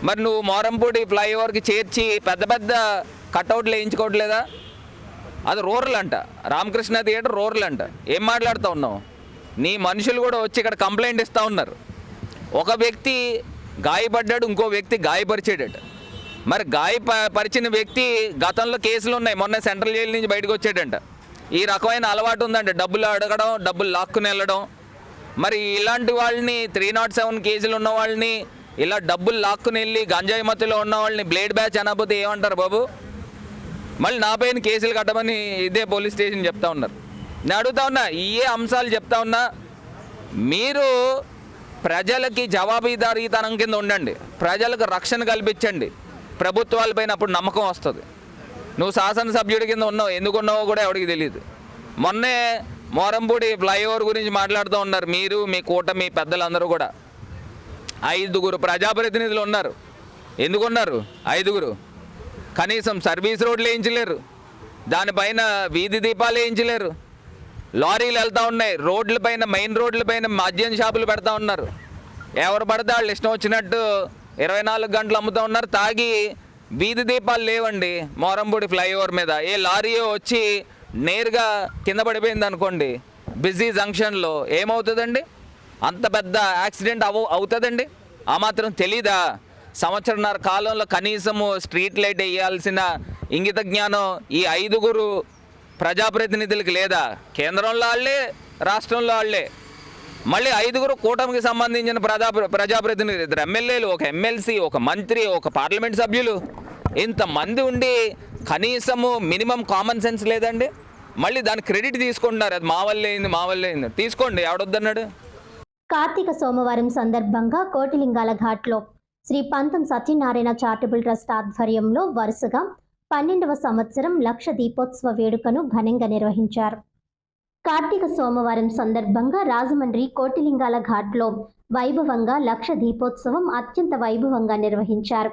మరి నువ్వు మోరంపూడి ఫ్లైఓవర్కి చేర్చి పెద్ద పెద్ద కట్అవుట్లు వేయించుకోవట్లేదా? అది రూరల్ అంట. రామకృష్ణ థియేటర్ రూరల్ అంట. ఏం మాట్లాడుతూ ఉన్నావు? నీ మనుషులు కూడా వచ్చి ఇక్కడ కంప్లైంట్ ఇస్తూ ఉన్నారు. ఒక వ్యక్తి గాయపడ్డాడు, ఇంకో వ్యక్తి గాయపరిచేటట్టు. మరి గాయపరిచిన వ్యక్తి గతంలో కేసులు ఉన్నాయి, మొన్న సెంట్రల్ జైలు నుంచి బయటకు వచ్చాడంట. ఈ రకమైన అలవాటు ఉందంట, డబ్బులు అడగడం, డబ్బులు లాక్కుని వెళ్ళడం. మరి ఇలాంటి వాళ్ళని 307 కేసులు ఉన్న వాళ్ళని, ఇలా డబ్బులు లాక్కుని వెళ్ళి గంజాయి మత్తులో ఉన్న వాళ్ళని బ్లేడ్ బ్యాచ్ అనకపోతే ఏమంటారు బాబు? మళ్ళీ నా పైన కేసులు కట్టమని ఇదే పోలీస్ స్టేషన్ చెప్తా ఉన్నారు. నేను అడుగుతా ఉన్నా, ఏ అంశాలు చెప్తా ఉన్నా, మీరు ప్రజలకి జవాబుదారీతనం కింద ఉండండి, ప్రజలకు రక్షణ కల్పించండి, ప్రభుత్వాలపైన అప్పుడు నమ్మకం వస్తుంది. నువ్వు శాసనసభ్యుడి కింద ఉన్నావు, ఎందుకు ఉన్నావో కూడా ఎవరికి తెలియదు. మొన్నే మోరంపూడి ఫ్లైఓవర్ గురించి మాట్లాడుతూ ఉన్నారు మీరు, మీ కూటమి పెద్దలందరూ కూడా. 5 ప్రజాప్రతినిధులు ఉన్నారు. ఎందుకున్నారు 5? కనీసం సర్వీస్ రోడ్లు వేయించలేరు, దానిపైన వీధి దీపాలు వేయించలేరు. లారీలు వెళ్తూ ఉన్నాయి రోడ్లపైన, మెయిన్ రోడ్లపైన మద్యం షాపులు పెడతా ఉన్నారు. ఎవరు పడితే వాళ్ళు ఇష్టం వచ్చినట్టు 24 గంటలు అమ్ముతూ ఉన్నారు. తాగి వీధి దీపాలు లేవండి మోరంపూడి ఫ్లైఓవర్ మీద. ఏ లారీయో వచ్చి నేరుగా కింద పడిపోయింది అనుకోండి బిజీ జంక్షన్లో, ఏమవుతుందండి? అంత పెద్ద యాక్సిడెంట్ అవుతుందండి. ఆ మాత్రం తెలీదా? సంవత్సరన్నర కాలంలో కనీసము స్ట్రీట్ లైట్ వేయాల్సిన ఇంగిత జ్ఞానం ఈ 5 ప్రజాప్రతినిధులకి లేదా? కేంద్రంలో వాళ్ళే, రాష్ట్రంలో వాళ్ళే. మళ్ళీ 5 కూటమికి సంబంధించిన ప్రజాప్రతినిధులు, 2 ఎమ్మెల్యేలు, ఒక ఎమ్మెల్సీ, ఒక మంత్రి, ఒక పార్లమెంట్ సభ్యులు, ఇంతమంది ఉండి కనీసము మినిమం కామన్ సెన్స్ లేదండి. మళ్ళీ దాని క్రెడిట్ తీసుకుంటున్నారు, అది మా వల్లే అయింది. తీసుకోండి, ఎవడొద్దన్నాడు? కార్తీక సోమవారం సందర్భంగా కోటిలింగాల ఘాట్లో శ్రీ పంతం సత్యనారాయణ చారిటబుల్ ట్రస్ట్ ఆధ్వర్యంలో వరుసగా 12వ సంవత్సరం లక్ష దీపోత్సవ వేడుకను ఘనంగా నిర్వహించారు. కార్తీక సోమవారం సందర్భంగా రాజమండ్రి కోటిలింగాల ఘాట్లో వైభవంగా లక్ష దీపోత్సవం అత్యంత వైభవంగా నిర్వహించారు.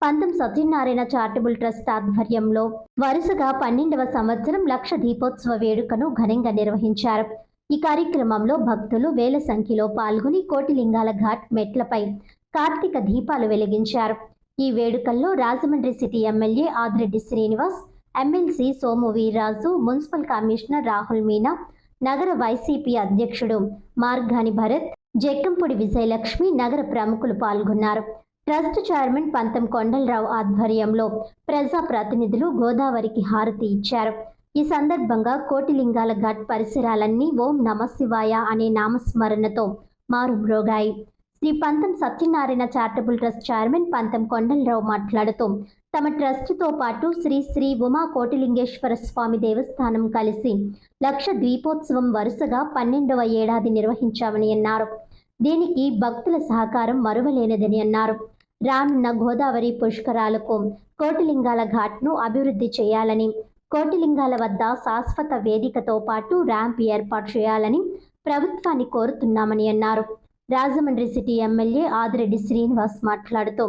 పంతం సత్యనారాయణ చారిటబుల్ ట్రస్ట్ ఆధ్వర్యంలో వరుసగా 12వ సంవత్సరం లక్ష దీపోత్సవ వేడుకను ఘనంగా నిర్వహించారు. ఈ కార్యక్రమంలో భక్తులు వేల సంఖ్యలో పాల్గొని కోటిలింగాల ఘాట్ మెట్లపై కార్తీక దీపాలు వెలిగించారు. ఈ వేడుకల్లో Rajahmundry city MLA Adireddy Srinivas, MLC Somu Veerraju, municipal commissioner Rahul Meena, నగర వైసీపీ అధ్యక్షుడు మార్గాని భరత్, జక్కంపూడి విజయలక్ష్మి, నగర ప్రముఖులు పాల్గొన్నారు. ట్రస్ట్ చైర్మన్ పంతం కొండలరావు ఆధ్వర్యంలో ప్రజా ప్రతినిధులు గోదావరికి హారతి ఇచ్చారు. ఈ సందర్భంగా కోటిలింగాల ఘాట్ పరిసరాలన్నీ ఓం నమశివాయ అనే నామస్మరణతో మారుమ్రోగాయి. శ్రీ పంతం సత్యనారాయణ చారిటబుల్ ట్రస్ట్ చైర్మన్ పంతం కొండలరావు మాట్లాడుతూ తమ ట్రస్టుతో పాటు శ్రీ శ్రీ ఉమా కోటిలింగేశ్వర స్వామి దేవస్థానం కలిసి లక్ష ద్వీపోత్సవం వరుసగా 12వ ఏడాది నిర్వహించామని అన్నారు. దీనికి భక్తుల సహకారం మరువలేనిదని అన్నారు. రానున్న గోదావరి పుష్కరాలకు కోటిలింగాల ఘాట్ను అభివృద్ధి చేయాలని, కోటిలింగాల వద్ద శాశ్వత వేదికతో పాటు ర్యాంప్ ఏర్పాటు చేయాలని ప్రభుత్వాన్ని కోరుతున్నామని అన్నారు. రాజమండ్రి సిటీ ఎమ్మెల్యే ఆదిరెడ్డి శ్రీనివాస్ మాట్లాడుతూ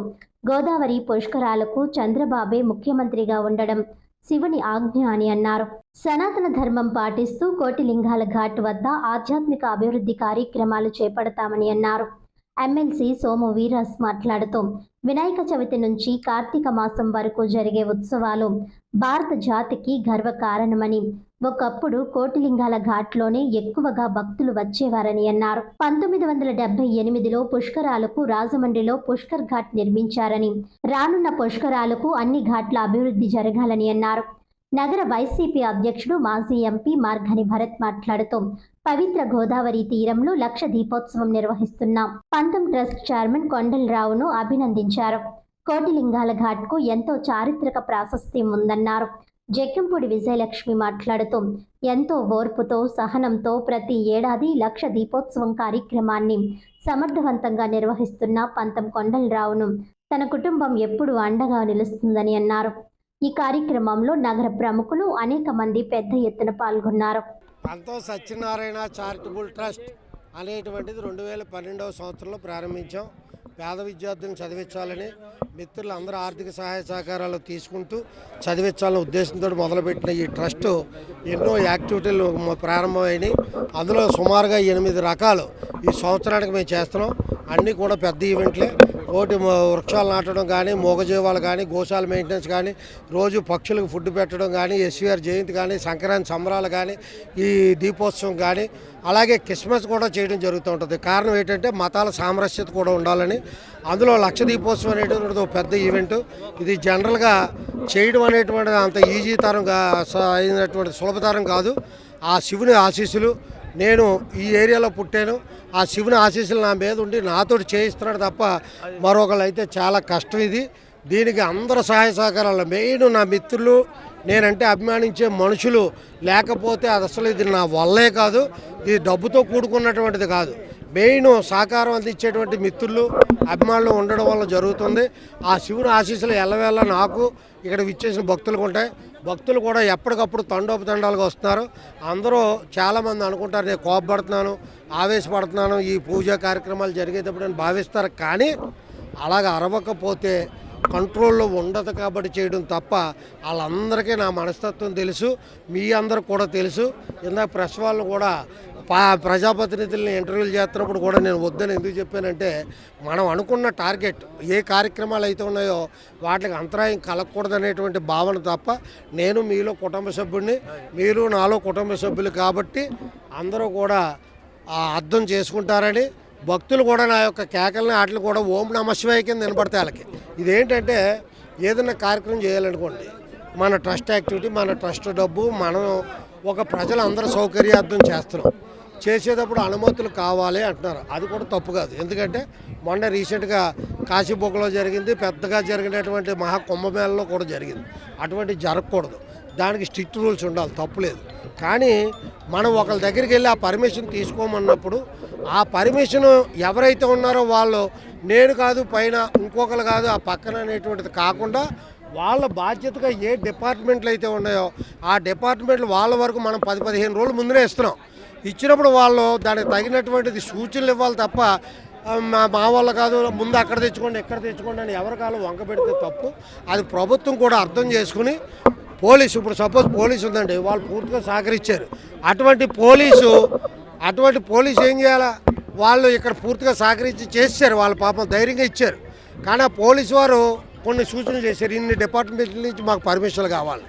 గోదావరి పుష్కరాలకు చంద్రబాబే ముఖ్యమంత్రిగా ఉండడం శివుని ఆజ్ఞ అని అన్నారు. సనాతన ధర్మం పాటిస్తూ కోటిలింగాల ఘాట్ వద్ద ఆధ్యాత్మిక అభివృద్ధి కార్యక్రమాలు చేపడతామని అన్నారు. ఎమ్మెల్సీ సోము వీరాస్ మాట్లాడుతూ వినాయక చవితి నుంచి కార్తీక మాసం వరకు జరిగే ఉత్సవాలు భారత జాతికి గర్వకారణమని, ఒకప్పుడు కోటిలింగాల ఘాట్లోనే ఎక్కువగా భక్తులు వచ్చేవారని అన్నారు. 1978లో పుష్కరాలకు రాజమండ్రిలో పుష్కర్ ఘాట్ నిర్మించారని, రానున్న పుష్కరాలకు అన్ని ఘాట్ల అభివృద్ధి జరగాలని అన్నారు. నగర వైసీపీ అధ్యక్షుడు మాజీ ఎంపీ మార్గాని భరత్ మాట్లాడుతూ పవిత్ర గోదావరి తీరంలో లక్ష దీపోత్సవం నిర్వహిస్తున్నాం. పంతం ట్రస్ట్ చైర్మన్ కొండలరావును అభినందించారు. కోటిలింగాల ఘాట్కు ఎంతో చారిత్రక ప్రాశస్త్యం ఉందన్నారు. జక్కంపూడి విజయలక్ష్మి మాట్లాడుతూ ఎంతో ఓర్పుతో సహనంతో ప్రతి ఏడాది 1,00,000 దీపోత్సవం కార్యక్రమాన్ని సమర్థవంతంగా నిర్వహిస్తున్న పంతం కొండలరావును తన కుటుంబం ఎప్పుడూ అండగా నిలుస్తుందని అన్నారు. ఈ కార్యక్రమంలో నగర ప్రముఖులు అనేక మంది పెద్ద ఎత్తున పాల్గొన్నారు. పంతం సత్యనారాయణ చారిటబుల్ ట్రస్ట్ అనేటువంటిది 2012వ సంవత్సరంలో ప్రారంభించాం. పేద విద్యార్థులను చదివించాలని మిత్రులు అందరూ ఆర్థిక సహాయ సహకారాలు తీసుకుంటూ చదివించాలనే ఉద్దేశంతో మొదలుపెట్టిన ఈ ట్రస్ట్ ఎన్నో యాక్టివిటీలు ప్రారంభమైనాయి. అందులో సుమారుగా 8 రకాలు ఈ సంవత్సరానికి మేము చేస్తున్నాం. అన్నీ కూడా పెద్ద ఈవెంట్లే. ఒకటి వృక్షాలు నాటడం కానీ, మూగజీవాలు కానీ, గోశాల మెయింటెనెన్స్ కానీ, రోజు పక్షులకు ఫుడ్ పెట్టడం కానీ, ఎస్వీఆర్ జయంతి కానీ, సంక్రాంతి సంబరాలు కానీ, ఈ దీపోత్సవం కానీ, అలాగే క్రిస్మస్ కూడా చేయడం జరుగుతూ ఉంటుంది. కారణం ఏంటంటే మతాల సామరస్యత కూడా ఉండాలని. అందులో 1,00,000 దీపోత్సవం అనేటువంటిది ఒక పెద్ద ఈవెంట్. ఇది జనరల్గా చేయడం అనేటువంటిది అంత ఈజీ తరంగా అయినటువంటి సులభతరం కాదు. ఆ శివుని ఆశీస్సులు, నేను ఈ ఏరియాలో పుట్టాను, ఆ శివుని ఆశీస్సులు నా మీద ఉండి నాతోటి చేయిస్తున్నాడు తప్ప మరొకళ్ళు అయితే చాలా కష్టం ఇది. దీనికి అందరూ సహాయ సహకారాలు, మెయిన్ నా మిత్రులు, నేనంటే అభిమానించే మనుషులు లేకపోతే అది అసలు ఇది నా వల్లే కాదు. ఇది డబ్బుతో కూడుకున్నటువంటిది కాదు. మెయిన్ సహకారం అందించేటువంటి మిత్రులు, అభిమానులు ఉండడం వల్ల జరుగుతుంది. ఆ శివుని ఆశీస్సులు ఎల్లవేళ నాకు ఇక్కడ విచ్చేసిన భక్తులకు ఉంటాయి. భక్తులు కూడా ఎప్పటికప్పుడు తండోపతండాలుగా వస్తున్నారు. అందరూ చాలామంది అనుకుంటారు నేను కోపపడుతున్నాను, ఆవేశపడుతున్నాను ఈ పూజా కార్యక్రమాలు జరిగేటప్పుడు అని భావిస్తారు. కానీ అలాగ అరవకపోతే కంట్రోల్లో ఉండదు కాబట్టి చేయడం తప్ప వాళ్ళందరికీ నా మనస్తత్వం తెలుసు, మీ అందరికి కూడా తెలుసు. ఇందాక ప్రెస్ వాళ్ళు కూడా ప్రజాప్రతినిధులను ఇంటర్వ్యూలు చేస్తున్నప్పుడు కూడా నేను వద్దని ఎందుకు చెప్పానంటే, మనం అనుకున్న టార్గెట్ ఏ కార్యక్రమాలు అయితే ఉన్నాయో వాటికి అంతరాయం కలగకూడదనేటువంటి భావన తప్ప, నేను మీలో కుటుంబ సభ్యుడిని, మీరు నాలో కుటుంబ సభ్యులు కాబట్టి అందరూ కూడా అర్థం చేసుకుంటారని, భక్తులు కూడా నా యొక్క కేకల్ని వాటిని కూడా ఓం నమః శివాయ కింద వినపడతాయి వాళ్ళకి. ఇదేంటంటే ఏదైనా కార్యక్రమం చేయాలనుకోండి, మన ట్రస్ట్ యాక్టివిటీ, మన ట్రస్ట్ డబ్బు, మనం ఒక ప్రజలందరూ సౌకర్యార్థం చేస్తున్నాం. చేసేటప్పుడు అనుమతులు కావాలి అంటున్నారు. అది కూడా తప్పు కాదు. ఎందుకంటే మొన్న రీసెంట్గా కాశీబుగ్గలో జరిగింది, పెద్దగా జరిగినటువంటి మహా కుంభమేళలో కూడా జరిగింది. అటువంటి జరగకూడదు. దానికి స్ట్రిక్ట్ రూల్స్ ఉండాలి, తప్పులేదు. కానీ మనం ఒకరి దగ్గరికి వెళ్ళి ఆ పర్మిషన్ తీసుకోమన్నప్పుడు ఆ పర్మిషన్ ఎవరైతే ఉన్నారో వాళ్ళు, నేను కాదు పైన ఇంకొకరు కాదు ఆ పక్కన అనేటువంటిది కాకుండా వాళ్ళ బాధ్యతగా ఏ డిపార్ట్మెంట్లు అయితే ఉన్నాయో ఆ డిపార్ట్మెంట్లు వాళ్ళ వరకు మనం 10-15 రోజుల ముందునే ఇస్తున్నాం. ఇచ్చినప్పుడు వాళ్ళు దానికి తగినటువంటిది సూచనలు ఇవ్వాలి తప్ప మా వల్ల కాదు, ముందు అక్కడ తెచ్చుకోండి ఇక్కడ తెచ్చుకోండి అని ఎవరి కాలం వంక పెడితే తప్పు. అది ప్రభుత్వం కూడా అర్థం చేసుకుని, పోలీసు ఇప్పుడు సపోజ్ పోలీసు ఉందండి, వాళ్ళు పూర్తిగా సహకరించారు. అటువంటి పోలీసు ఏం చేయాలా, వాళ్ళు ఇక్కడ పూర్తిగా సహకరించి చేశారు, వాళ్ళ పాపం ధైర్యంగా ఇచ్చారు. కానీ ఆ పోలీసు వారు కొన్ని సూచనలు చేశారు, ఇన్ని డిపార్ట్మెంట్ల నుంచి మాకు పర్మిషన్లు కావాలి.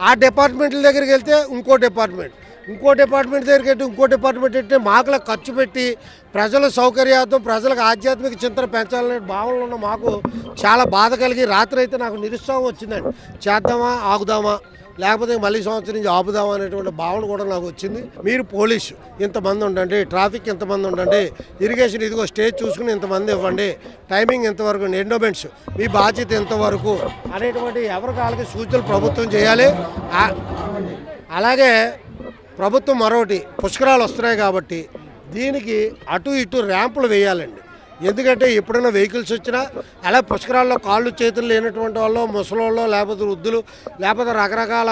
ఆ డిపార్ట్మెంట్ల దగ్గరికి వెళ్తే ఇంకో డిపార్ట్మెంట్ దగ్గరికి వెళ్తే ఇంకో డిపార్ట్మెంట్ అంటే మాకులా ఖర్చు పెట్టి ప్రజల సౌకర్యార్థం, ప్రజలకు ఆధ్యాత్మిక చింతన పెంచాలనే భావనలో ఉన్న మాకు చాలా బాధ కలిగి రాత్రి అయితే నాకు నిరుత్సాహం వచ్చిందండి. చేద్దామా ఆగుదామా, లేకపోతే మళ్ళీ సంవత్సరం నుంచి ఆపుదామా అనేటువంటి భావన కూడా నాకు వచ్చింది. మీరు పోలీసు ఇంతమంది ఉండండి, ట్రాఫిక్ ఇంతమంది ఉండండి, ఇరిగేషన్ ఇదిగో స్టేజ్ చూసుకుని ఇంతమంది ఇవ్వండి, టైమింగ్ ఎంతవరకు, ఎండోమెంట్స్ మీ బాధ్యత ఎంతవరకు అనేటువంటి ఎవరి కాళ్ళకి సూచనలు ప్రభుత్వం చేయాలి. అలాగే ప్రభుత్వం మరొకటి, పుష్కరాలు వస్తున్నాయి కాబట్టి దీనికి అటు ఇటు ర్యాంపులు వేయాలండి. ఎందుకంటే ఎప్పుడైనా వెహికల్స్ వచ్చినా అలా పుష్కరాల్లో కాళ్ళు చేతులు లేనటువంటి వాళ్ళు, ముసలోళ్ళు, లేకపోతే వృద్ధులు, లేకపోతే రకరకాల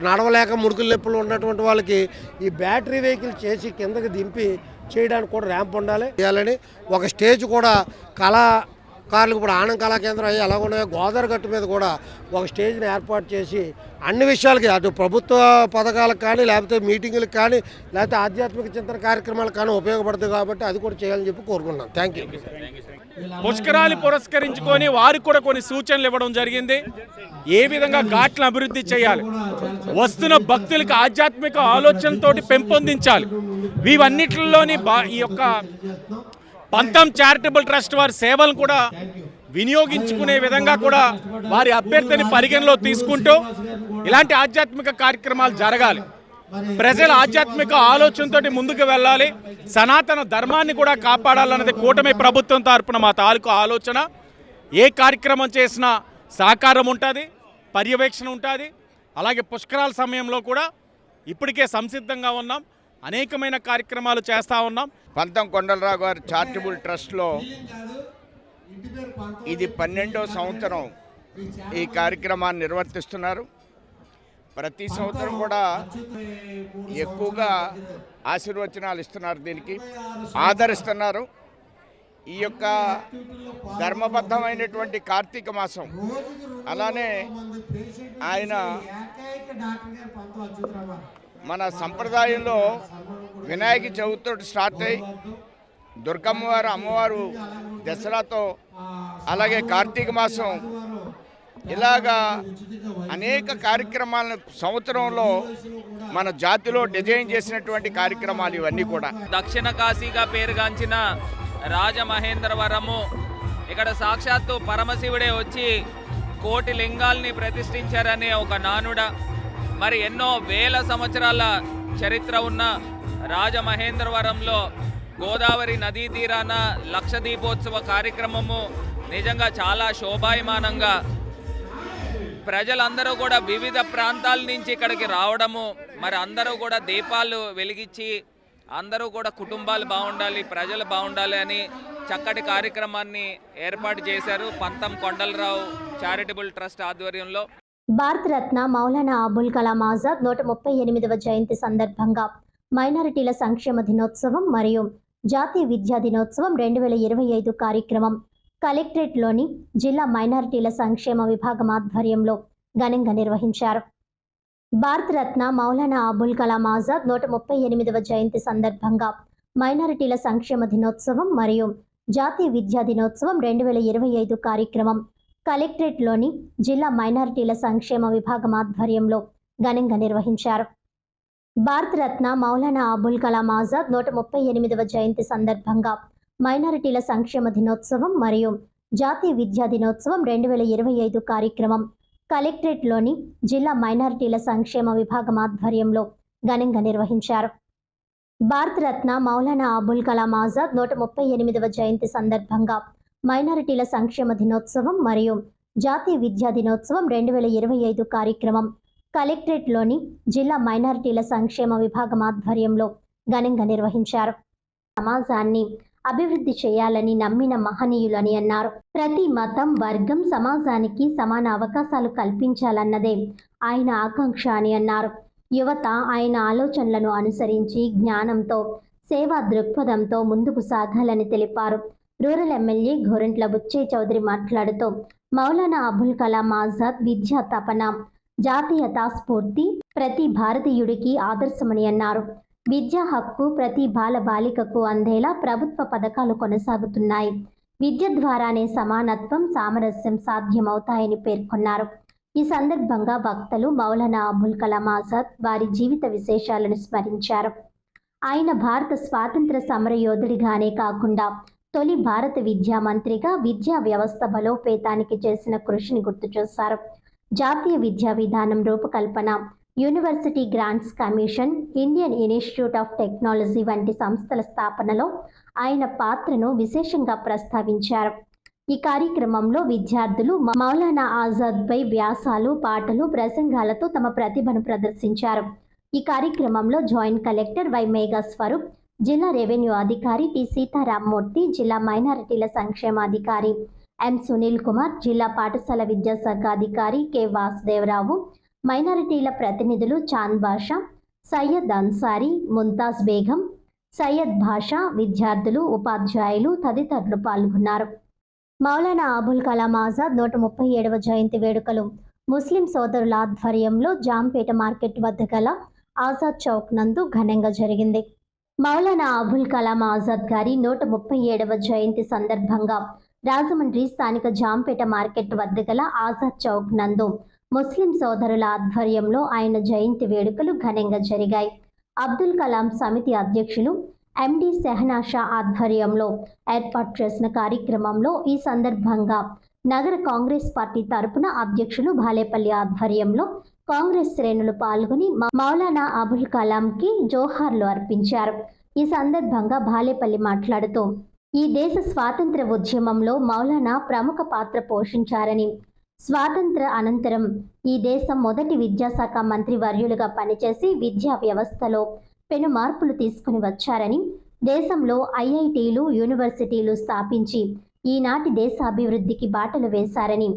నడవలేక ముడుకులు నొప్పులు ఉన్నటువంటి వాళ్ళకి ఈ బ్యాటరీ వెహికల్ చేసి కిందకి దింపి చేయడానికి కూడా ర్యాంప్ ఉండాలి చేయాలని ఒక స్టేజ్ కూడా కళాకారులకు ఇప్పుడు ఆనంద కళా కేంద్రం అయ్యి ఎలా ఉన్నాయో గోదావరి గట్టు మీద కూడా ఒక స్టేజ్ని ఏర్పాటు చేసి అన్ని విషయాలకి, అటు ప్రభుత్వ పథకాలకు కానీ, లేకపోతే మీటింగులకు కానీ, లేకపోతే ఆధ్యాత్మిక చింతన కార్యక్రమాలకు కానీ ఉపయోగపడుతుంది కాబట్టి అది కూడా చేయాలని చెప్పి కోరుకుంటున్నాను. Thank you. పుష్కరాలు పురస్కరించుకొని వారికి కూడా కొన్ని సూచనలు ఇవ్వడం జరిగింది. ఏ విధంగా ఘాట్లను అభివృద్ధి చేయాలి, వస్తున్న భక్తులకు ఆధ్యాత్మిక ఆలోచనతోటి పెంపొందించాలి. వీవన్నిటిలోని ఈ యొక్క పంతం చారిటబుల్ ట్రస్ట్ వారి సేవలను కూడా వినియోగించుకునే విధంగా కూడా వారి అభ్యర్థిని పరిగణలో తీసుకుంటూ ఇలాంటి ఆధ్యాత్మిక కార్యక్రమాలు జరగాలి. ప్రజల ఆధ్యాత్మిక ఆలోచనతో ముందుకు వెళ్ళాలి. సనాతన ధర్మాన్ని కూడా కాపాడాలన్నది కూటమి ప్రభుత్వం తరపున మా తాలూకు ఆలోచన. ఏ కార్యక్రమం చేసినా సహకారం ఉంటుంది, పర్యవేక్షణ ఉంటుంది. అలాగే పుష్కరాల సమయంలో కూడా ఇప్పటికే సంసిద్ధంగా ఉన్నాం. అనేకమైన కార్యక్రమాలు చేస్తూ ఉన్నాం. పంతం కొండలరావు గారి చారిటబుల్ ట్రస్ట్లో ఇది 12వ సంవత్సరం ఈ కార్యక్రమాన్ని నిర్వర్తిస్తున్నారు. ప్రతి సంవత్సరం కూడా ఎక్కువగా ఆశీర్వచనాలు ఇస్తున్నారు, దీనికి ఆదరిస్తున్నారు. ఈ యొక్క ధర్మబద్ధమైనటువంటి కార్తీక మాసం, అలానే ఆయన మన సంప్రదాయంలో వినాయక చవితితో స్టార్ట్ అయ్యి దుర్గమ్మవారు అమ్మవారు దసరాతో, అలాగే కార్తీక మాసం, ఇలాగా అనేక కార్యక్రమాలను సంవత్సరంలో మన జాతిలో డిజైన్ చేసినటువంటి కార్యక్రమాలు ఇవన్నీ కూడా. దక్షిణ కాశీగా పేరుగాంచిన రాజమహేంద్రవరము, ఇక్కడ సాక్షాత్తు పరమశివుడే వచ్చి కోటి లింగాల్ని ప్రతిష్ఠించారనే ఒక నానుడ. మరి ఎన్నో వేల సంవత్సరాల చరిత్ర ఉన్న రాజమహేంద్రవరంలో గోదావరి నదీ తీరాన లక్ష దీపోత్సవ కార్యక్రమము నిజంగా చాలా శోభాయమానంగా ప్రజలందరూ కూడా వివిధ ప్రాంతాల నుంచి ఇక్కడికి రావడము, మరి అందరూ కూడా దీపాలు వెలిగించి అందరూ కూడా కుటుంబాలు బాగుండాలి, ప్రజలు బాగుండాలి అని చక్కటి కార్యక్రమాన్ని ఏర్పాటు చేశారు పంతం కొండలరావు చారిటబుల్ ట్రస్ట్ ఆధ్వర్యంలో. భారతరత్న మౌలానా అబుల్ కలాం ఆజాద్ 138వ జయంతి సందర్భంగా మైనారిటీల సంక్షేమ దినోత్సవం మరియు జాతీయ విద్యా దినోత్సవం 2025 కార్యక్రమం కలెక్టరేట్లోని జిల్లా మైనారిటీల సంక్షేమ విభాగం ఆధ్వర్యంలో ఘనంగా నిర్వహించారు. భారతరత్న మౌలానా అబుల్ కలాం ఆజాద్ 138వ జయంతి సందర్భంగా మైనారిటీల సంక్షేమ దినోత్సవం మరియు జాతీయ విద్యా దినోత్సవం 2025 కార్యక్రమం కలెక్టరేట్లోని జిల్లా మైనారిటీల సంక్షేమ విభాగం ఆధ్వర్యంలో ఘనంగా నిర్వహించారు. భారతరత్న మౌలానా అబుల్ కలాం ఆజాద్ 138వ జయంతి సందర్భంగా మైనారిటీల సంక్షేమ దినోత్సవం మరియు జాతీయ విద్యా దినోత్సవం 2025 కార్యక్రమం కలెక్టరేట్లోని జిల్లా మైనారిటీల సంక్షేమ విభాగం ఆధ్వర్యంలో ఘనంగా నిర్వహించారు. భారతరత్న మౌలానా అబుల్ కలాం ఆజాద్ 138వ జయంతి సందర్భంగా మైనారిటీల సంక్షేమ దినోత్సవం మరియు జాతీయ విద్యా దినోత్సవం 2025 కార్యక్రమం కలెక్టరేట్లోని జిల్లా మైనారిటీల సంక్షేమ విభాగం ఆధ్వర్యంలో ఘనంగా నిర్వహించారు. సమాజాన్ని అభివృద్ధి చేయాలని నమ్మిన మహనీయులని అన్నారు. ప్రతి మతం, వర్గం సమాజానికి సమాన అవకాశాలు కల్పించాలన్నదే ఆయన ఆకాంక్ష అని అన్నారు. యువత ఆయన ఆలోచనలను అనుసరించి జ్ఞానంతో, సేవా దృక్పథంతో ముందుకు సాగాలని తెలిపారు. రూరల్ ఎమ్మెల్యే గోరంట్ల బుచ్చయ్య చౌదరి మాట్లాడుతూ మౌలానా అబుల్ కలాం ఆజాద్ విద్యా తపన, జాతీయతా స్ఫూర్తి ప్రతి భారతీయుడికి ఆదర్శమని అన్నారు. విద్యా హక్కు ప్రతి బాలబాలికకు అందేలా ప్రభుత్వ పథకాలు కొనసాగుతున్నాయి. విద్య ద్వారానే సమానత్వం, సామరస్యం సాధ్యమవుతాయని పేర్కొన్నారు. ఈ సందర్భంగా వక్తలు మౌలానా అబుల్ కలాం ఆజాద్ వారి జీవిత విశేషాలను స్మరించారు. ఆయన భారత స్వాతంత్ర సమరయోధుడిగానే కాకుండా తొలి భారత విద్యా మంత్రిగా విద్యా వ్యవస్థ బలోపేతానికి చేసిన కృషిని గుర్తు చేశారు. జాతీయ విద్యా విధానం రూపకల్పన, university grants commission, Indian institute of technology వంటి సంస్థల స్థాపనలో ఆయన పాత్రను విశేషంగా ప్రస్తావించారు. ఈ కార్యక్రమంలో విద్యార్థులు మౌలానా ఆజాద్పై వ్యాసాలు, పాటలు, ప్రసంగాలతో తమ ప్రతిభను ప్రదర్శించారు. ఈ కార్యక్రమంలో joint collector Y Megha Swaroop, జిల్లా రెవెన్యూ అధికారి టి సీతారామమూర్తి, జిల్లా మైనారిటీల సంక్షేమాధికారి ఎం సునీల్ కుమార్, జిల్లా పాఠశాల విద్యాశాఖ అధికారి కె వాసుదేవరావు, మైనారిటీల ప్రతినిధులు చాంద్ బాషా, సయ్యద్ అన్సారీ, ముంతాజ్ బేగం, సయ్యద్ భాషా, విద్యార్థులు, ఉపాధ్యాయులు తదితరులు పాల్గొన్నారు. మౌలానా అబుల్ కలాం ఆజాద్ 137వ జయంతి వేడుకలు ముస్లిం సోదరుల ఆధ్వర్యంలో జాంపేట మార్కెట్ వద్ద గల ఆజాద్ చౌక్ నందు ఘనంగా జరిగింది. మౌలానా అబుల్ కలాం ఆజాద్ గారి 137వ జయంతి సందర్భంగా రాజమండ్రి స్థానిక జాంపేట మార్కెట్ వద్ద గల ఆజాద్ చౌక్ నందు ముస్లిం సోదరుల ఆధ్వర్యంలో ఆయన జయంతి వేడుకలు ఘనంగా జరిగాయి. అబ్దుల్ కలాం సమితి అధ్యక్షులు ఎండి సెహనాషా ఆధ్వర్యంలో ఏర్పాటు చేసిన కార్యక్రమంలో ఈ సందర్భంగా నగర కాంగ్రెస్ పార్టీ తరపున అధ్యక్షులు బాలేపల్లి ఆధ్వర్యంలో కాంగ్రెస్ శ్రేణులు పాల్గొని మౌలానా అబుల్ కలాంకి జోహార్లు అర్పించారు. ఈ సందర్భంగా బాలేపల్లి మాట్లాడుతూ ఈ దేశ స్వాతంత్ర ఉద్యమంలో మౌలానా ప్రముఖ పాత్ర పోషించారని, స్వాతంత్ర అనంతరం ఈ దేశం మొదటి విద్యాశాఖ మంత్రి వర్యులుగా పనిచేసి విద్యా వ్యవస్థలో పెను మార్పులు తీసుకుని వచ్చారని, దేశంలో ఐఐటీలు, యూనివర్సిటీలు స్థాపించి ఈనాటి దేశాభివృద్ధికి బాటలు వేశారని,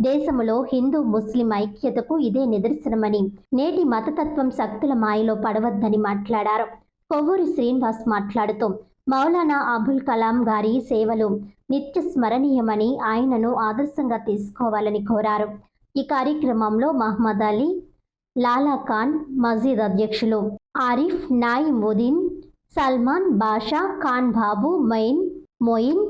దేశంలో హిందూ ముస్లిం ఐక్యతకు ఇదే నిదర్శనమని, నేటి మతతత్వం శక్తుల మాయలో పడవద్దని మాట్లాడారు. కొవ్వూరి శ్రీనివాస్ మాట్లాడుతూ మౌలానా అబుల్ కలాం గారి సేవలు నిత్య స్మరణీయమని, ఆయనను ఆదర్శంగా తీసుకోవాలని కోరారు. ఈ కార్యక్రమంలో మహమ్మద్ అలీ, లాలా ఖాన్, మజీద్ అధ్యక్షులు ఆరిఫ్, నాయిముద్దీన్, సల్మాన్, బాషా, ఖాన్ బాబు, మొయిన్,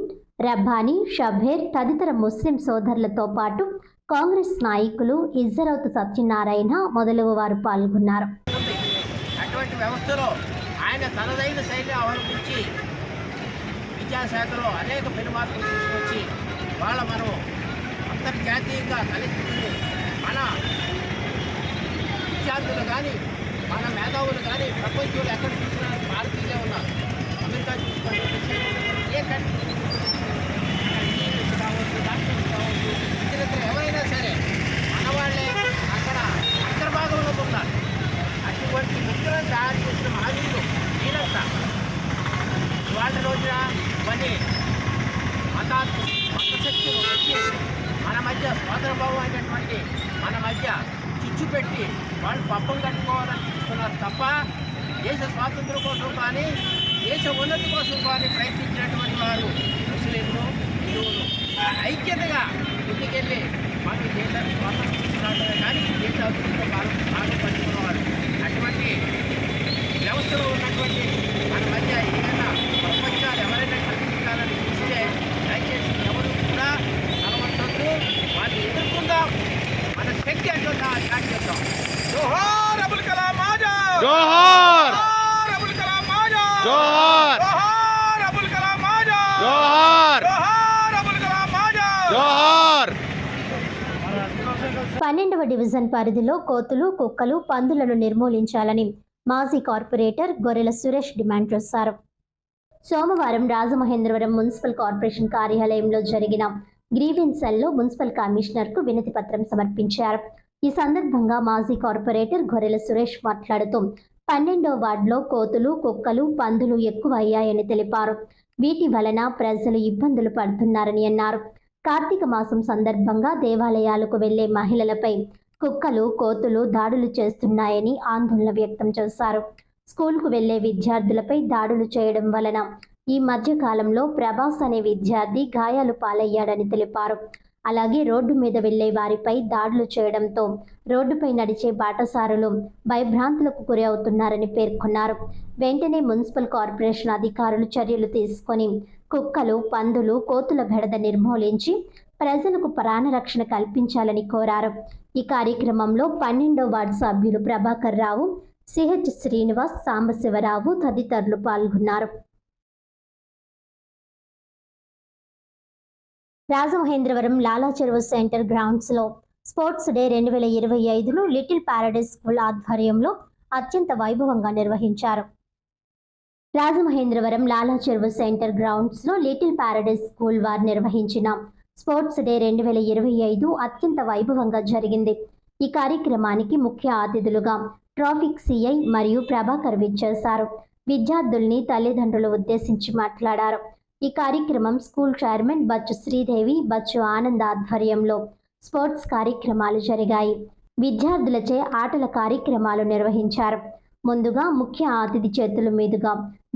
రబ్బానీ, షబేర్ తదితర ముస్లిం సోదరులతో పాటు కాంగ్రెస్ నాయకులు ఇజ్జరౌత్ సత్యనారాయణ మొదలగు వారు పాల్గొన్నారు. అటువంటి వ్యవస్థలో ఆయన తనదైన శైలి అవలంబించి విద్యాశాఖలో అనేక పెనుమార్పులు తీసుకొచ్చి మనం అంతర్జాతీయంగా తలెత్తుకుని మన విద్యార్థులు కానీ మన మేధావులు కానీ ప్రపంచంలో ఎక్కడ చూసినా భారతీయులే ఉన్నారు. అమెరికా చూసుకుంటే ఏ కంట్రీ కావచ్చు, డాక్టర్స్ కావచ్చు, ఇతర ఎవరైనా సరే మన వాళ్ళే అక్కడ అంతర్భాగంలో ఉన్నారు. అటువంటి ముఖ్యులను తయారు చేసిన మహనీయులు వీరంతా ఇవాళ రోజున కొన్ని మతశక్తులు వచ్చి మన మధ్య సోదరభావం అయినటువంటి మన మధ్య చిచ్చు పెట్టి వాళ్ళు పప్పం కట్టుకోవాలని చూస్తున్నారు తప్ప దేశ స్వాతంత్రం కోసం కానీ దేశ ఉన్నతి కోసం కానీ ప్రయత్నించినటువంటి వారు ముస్లింలు, హిందువులు ఐక్యతగా ముందుకెళ్ళి మాకు దేశాన్ని స్వాతంత్రం తీసుకురావడమే కానీ దేశ అభివృద్ధిలో భాగం పంచుకున్నవారు. అటువంటి వ్యవస్థలో ఉన్నటువంటి మన మధ్య ఏదైనా ప్రపంచాలు ఎవరైనా కల్పించాలని చూస్తే దయచేసి ఎవరు కూడా బలవంతు వాటిని ఎదుర్కొందాం. మన శక్తి అంటుందా స్టార్ట్ చేద్దాం. జోహార్ అబుల్ కలాం ఆజాద్, జోహార్ అబుల్ కలాం ఆజాద్, జోహార్ అబుల్ కలాం ఆజాద్, జోహార్ అబుల్ కలాం ఆజాద్, జోహార్. 12వ డివిజన్ పరిధిలో కోతులు, కుక్కలు, పందులను నిర్మూలించాలని మాజీ కార్పొరేటర్ గొర్రెల సురేష్ డిమాండ్ చేశారు. సోమవారం రాజమహేంద్రవరం మున్సిపల్ కార్పొరేషన్ కార్యాలయంలో జరిగిన గ్రీవెన్స్ సెల్లో మున్సిపల్ కమిషనర్కు వినతి పత్రం సమర్పించారు. ఈ సందర్భంగా మాజీ కార్పొరేటర్ గొర్రెల సురేష్ మాట్లాడుతూ 12వ వార్డులో కోతులు, కుక్కలు, పందులు ఎక్కువ అయ్యాయని తెలిపారు. వీటి వలన ప్రజలు ఇబ్బందులు పడుతున్నారని అన్నారు. కార్తీక మాసం సందర్భంగా దేవాలయాలకు వెళ్లే మహిళలపై కుక్కలు, కోతులు దాడులు చేస్తున్నాయని ఆందోళన వ్యక్తం చేశారు. స్కూల్కు వెళ్లే విద్యార్థులపై దాడులు చేయడం వలన ఈ మధ్య కాలంలో ప్రభాస్ అనే విద్యార్థి గాయాలు పాలయ్యాడని తెలిపారు. అలాగే రోడ్డు మీద వెళ్లే వారిపై దాడులు చేయడంతో రోడ్డుపై నడిచే బాటసారులు భయభ్రాంతులకు గురి అవుతున్నారని పేర్కొన్నారు. వెంటనే మున్సిపల్ కార్పొరేషన్ అధికారులు చర్యలు తీసుకొని కుక్కలు, పందులు, కోతుల బెడద నిర్మూలించి ప్రజలకు ప్రాణరక్షణ కల్పించాలని కోరారు. ఈ కార్యక్రమంలో 12వ వార్డు సభ్యులు ప్రభాకర్ రావు, సిహెచ్ శ్రీనివాస్, సాంబశివరావు తదితరులు పాల్గొన్నారు. రాజమహేంద్రవరం లాలా చెరువు సెంటర్ గ్రౌండ్స్లో స్పోర్ట్స్ డే 2025ను లిటిల్ ప్యారడైస్ స్కూల్ ఆధ్వర్యంలో అత్యంత వైభవంగా నిర్వహించారు. రాజమహేంద్రవరం లాలా చెరువు సెంటర్ గ్రౌండ్స్లో లిటిల్ ప్యారడైస్ స్కూల్ వారు నిర్వహించిన స్పోర్ట్స్ డే 2025 అత్యంత వైభవంగా జరిగింది. ఈ కార్యక్రమానికి ముఖ్య అతిథులుగా ట్రాఫిక్ సిఐ మరియు ప్రభాకర్ విచ్చేశారు. విద్యార్థుల్ని తల్లిదండ్రులు ఉద్దేశించి మాట్లాడారు. ఈ కార్యక్రమం స్కూల్ చైర్మన్ బచ్చు శ్రీదేవి, బచ్చు ఆనంద్ ఆధ్వర్యంలో స్పోర్ట్స్ కార్యక్రమాలు జరిగాయి. విద్యార్థులచే ఆటల కార్యక్రమాలు నిర్వహించారు. ముందుగా ముఖ్య అతిథి చేతుల మీదుగా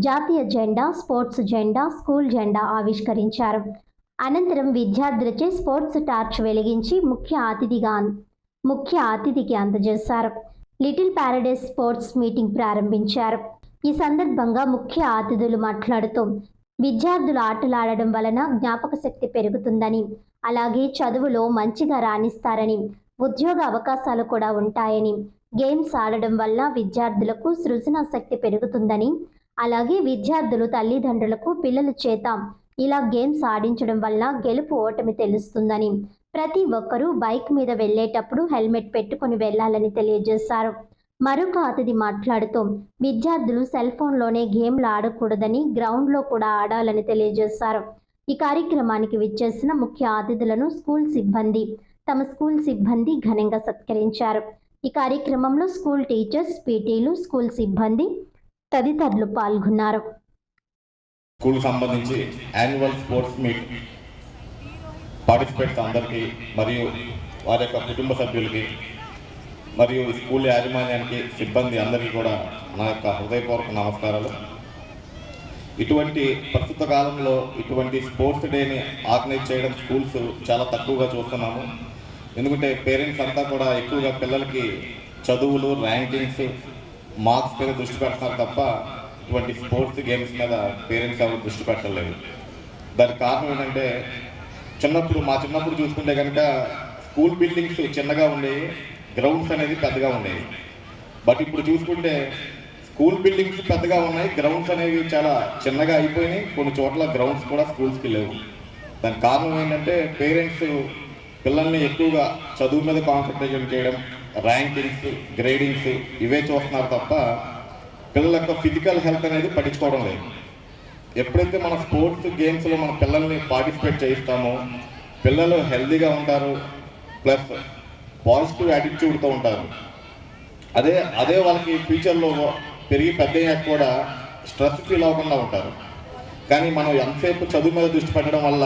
జాతీయ జెండా, స్పోర్ట్స్ జెండా, స్కూల్ జెండా ఆవిష్కరించారు. అనంతరం విద్యార్థులచే స్పోర్ట్స్ టార్చ్ వెలిగించి ముఖ్య అతిథికి అందజేశారు. లిటిల్ ప్యారడైస్ స్పోర్ట్స్ మీటింగ్ ప్రారంభించారు. ఈ సందర్భంగా ముఖ్య అతిథులు మాట్లాడుతూ విద్యార్థులు ఆటలాడడం వలన జ్ఞాపక శక్తి పెరుగుతుందని, అలాగే చదువులో మంచిగా రాణిస్తారని, ఉద్యోగ అవకాశాలు కూడా ఉంటాయని, గేమ్స్ ఆడడం వల్ల విద్యార్థులకు సృజనా శక్తి పెరుగుతుందని, అలాగే విద్యార్థులు తల్లిదండ్రులకు పిల్లల చేత ఇలా గేమ్స్ ఆడించడం వల్ల గెలుపు ఓటమి తెలుస్తుందని, ప్రతి ఒక్కరూ బైక్ మీద వెళ్ళేటప్పుడు హెల్మెట్ పెట్టుకుని వెళ్ళాలని తెలియజేశారు. మరొక అతిథి మాట్లాడుతూ విద్యార్థులు సెల్ ఫోన్లోనే గేమ్లు ఆడకూడదని, గ్రౌండ్లో కూడా ఆడాలని తెలియజేశారు. ఈ కార్యక్రమానికి విచ్చేసిన ముఖ్య అతిథులను స్కూల్ సిబ్బంది తమ స్కూల్ సిబ్బంది ఘనంగా సత్కరించారు. ఈ కార్యక్రమంలో స్కూల్ టీచర్స్, పీటీలు, స్కూల్ సిబ్బంది తదితరులు పాల్గొన్నారు. స్కూల్ సంబంధించి యాన్యువల్ స్పోర్ట్స్ మీట్ పార్టిసిపేట్స్ అందరికీ మరియు వారి యొక్క కుటుంబ సభ్యులకి మరియు స్కూల్ యాజమాన్యానికి, సిబ్బంది అందరికీ కూడా నా యొక్క హృదయపూర్వక నమస్కారాలు. ఇటువంటి ప్రస్తుత కాలంలో ఇటువంటి స్పోర్ట్స్ డేని ఆర్గనైజ్ చేయడం స్కూల్స్ చాలా తక్కువగా చూస్తున్నాము. ఎందుకంటే పేరెంట్స్ అంతా కూడా ఎక్కువగా పిల్లలకి చదువులు, ర్యాంకింగ్స్, మార్క్స్ మీద దృష్టి పెడతారు తప్ప ఇటువంటి స్పోర్ట్స్ గేమ్స్ మీద పేరెంట్స్ ఎవరు దృష్టి పెట్టలేదు. దానికి కారణం ఏంటంటే మా చిన్నప్పుడు చూసుకుంటే కనుక స్కూల్ బిల్డింగ్స్ చిన్నగా ఉండేవి, గ్రౌండ్స్ అనేది పెద్దగా ఉండేవి. బట్ ఇప్పుడు చూసుకుంటే స్కూల్ బిల్డింగ్స్ పెద్దగా ఉన్నాయి, గ్రౌండ్స్ అనేవి చాలా చిన్నగా అయిపోయినాయి. కొన్ని చోట్ల గ్రౌండ్స్ కూడా స్కూల్స్కి లేవు. దానికి కారణం ఏంటంటే పేరెంట్స్ పిల్లల్ని ఎక్కువగా చదువు మీద కాన్సన్ట్రేషన్ చేయడం, ర్యాంకింగ్స్, గ్రేడింగ్స్ ఇవే చూస్తున్నారు తప్ప పిల్లల యొక్క ఫిజికల్ హెల్త్ అనేది పట్టించుకోవడం లేదు. ఎప్పుడైతే మన స్పోర్ట్స్ గేమ్స్లో మన పిల్లల్ని పార్టిసిపేట్ చేయిస్తామో పిల్లలు హెల్తీగా ఉంటారు, ప్లస్ పాజిటివ్ యాటిట్యూడ్తో ఉంటారు. అదే వాళ్ళకి ఫ్యూచర్లో పెరిగి పెద్ద అయ్యాక కూడా స్ట్రెస్ ఫీల్ అవ్వకుండా ఉంటారు. కానీ మనం ఎంతసేపు చదువు మీద దృష్టి పెట్టడం వల్ల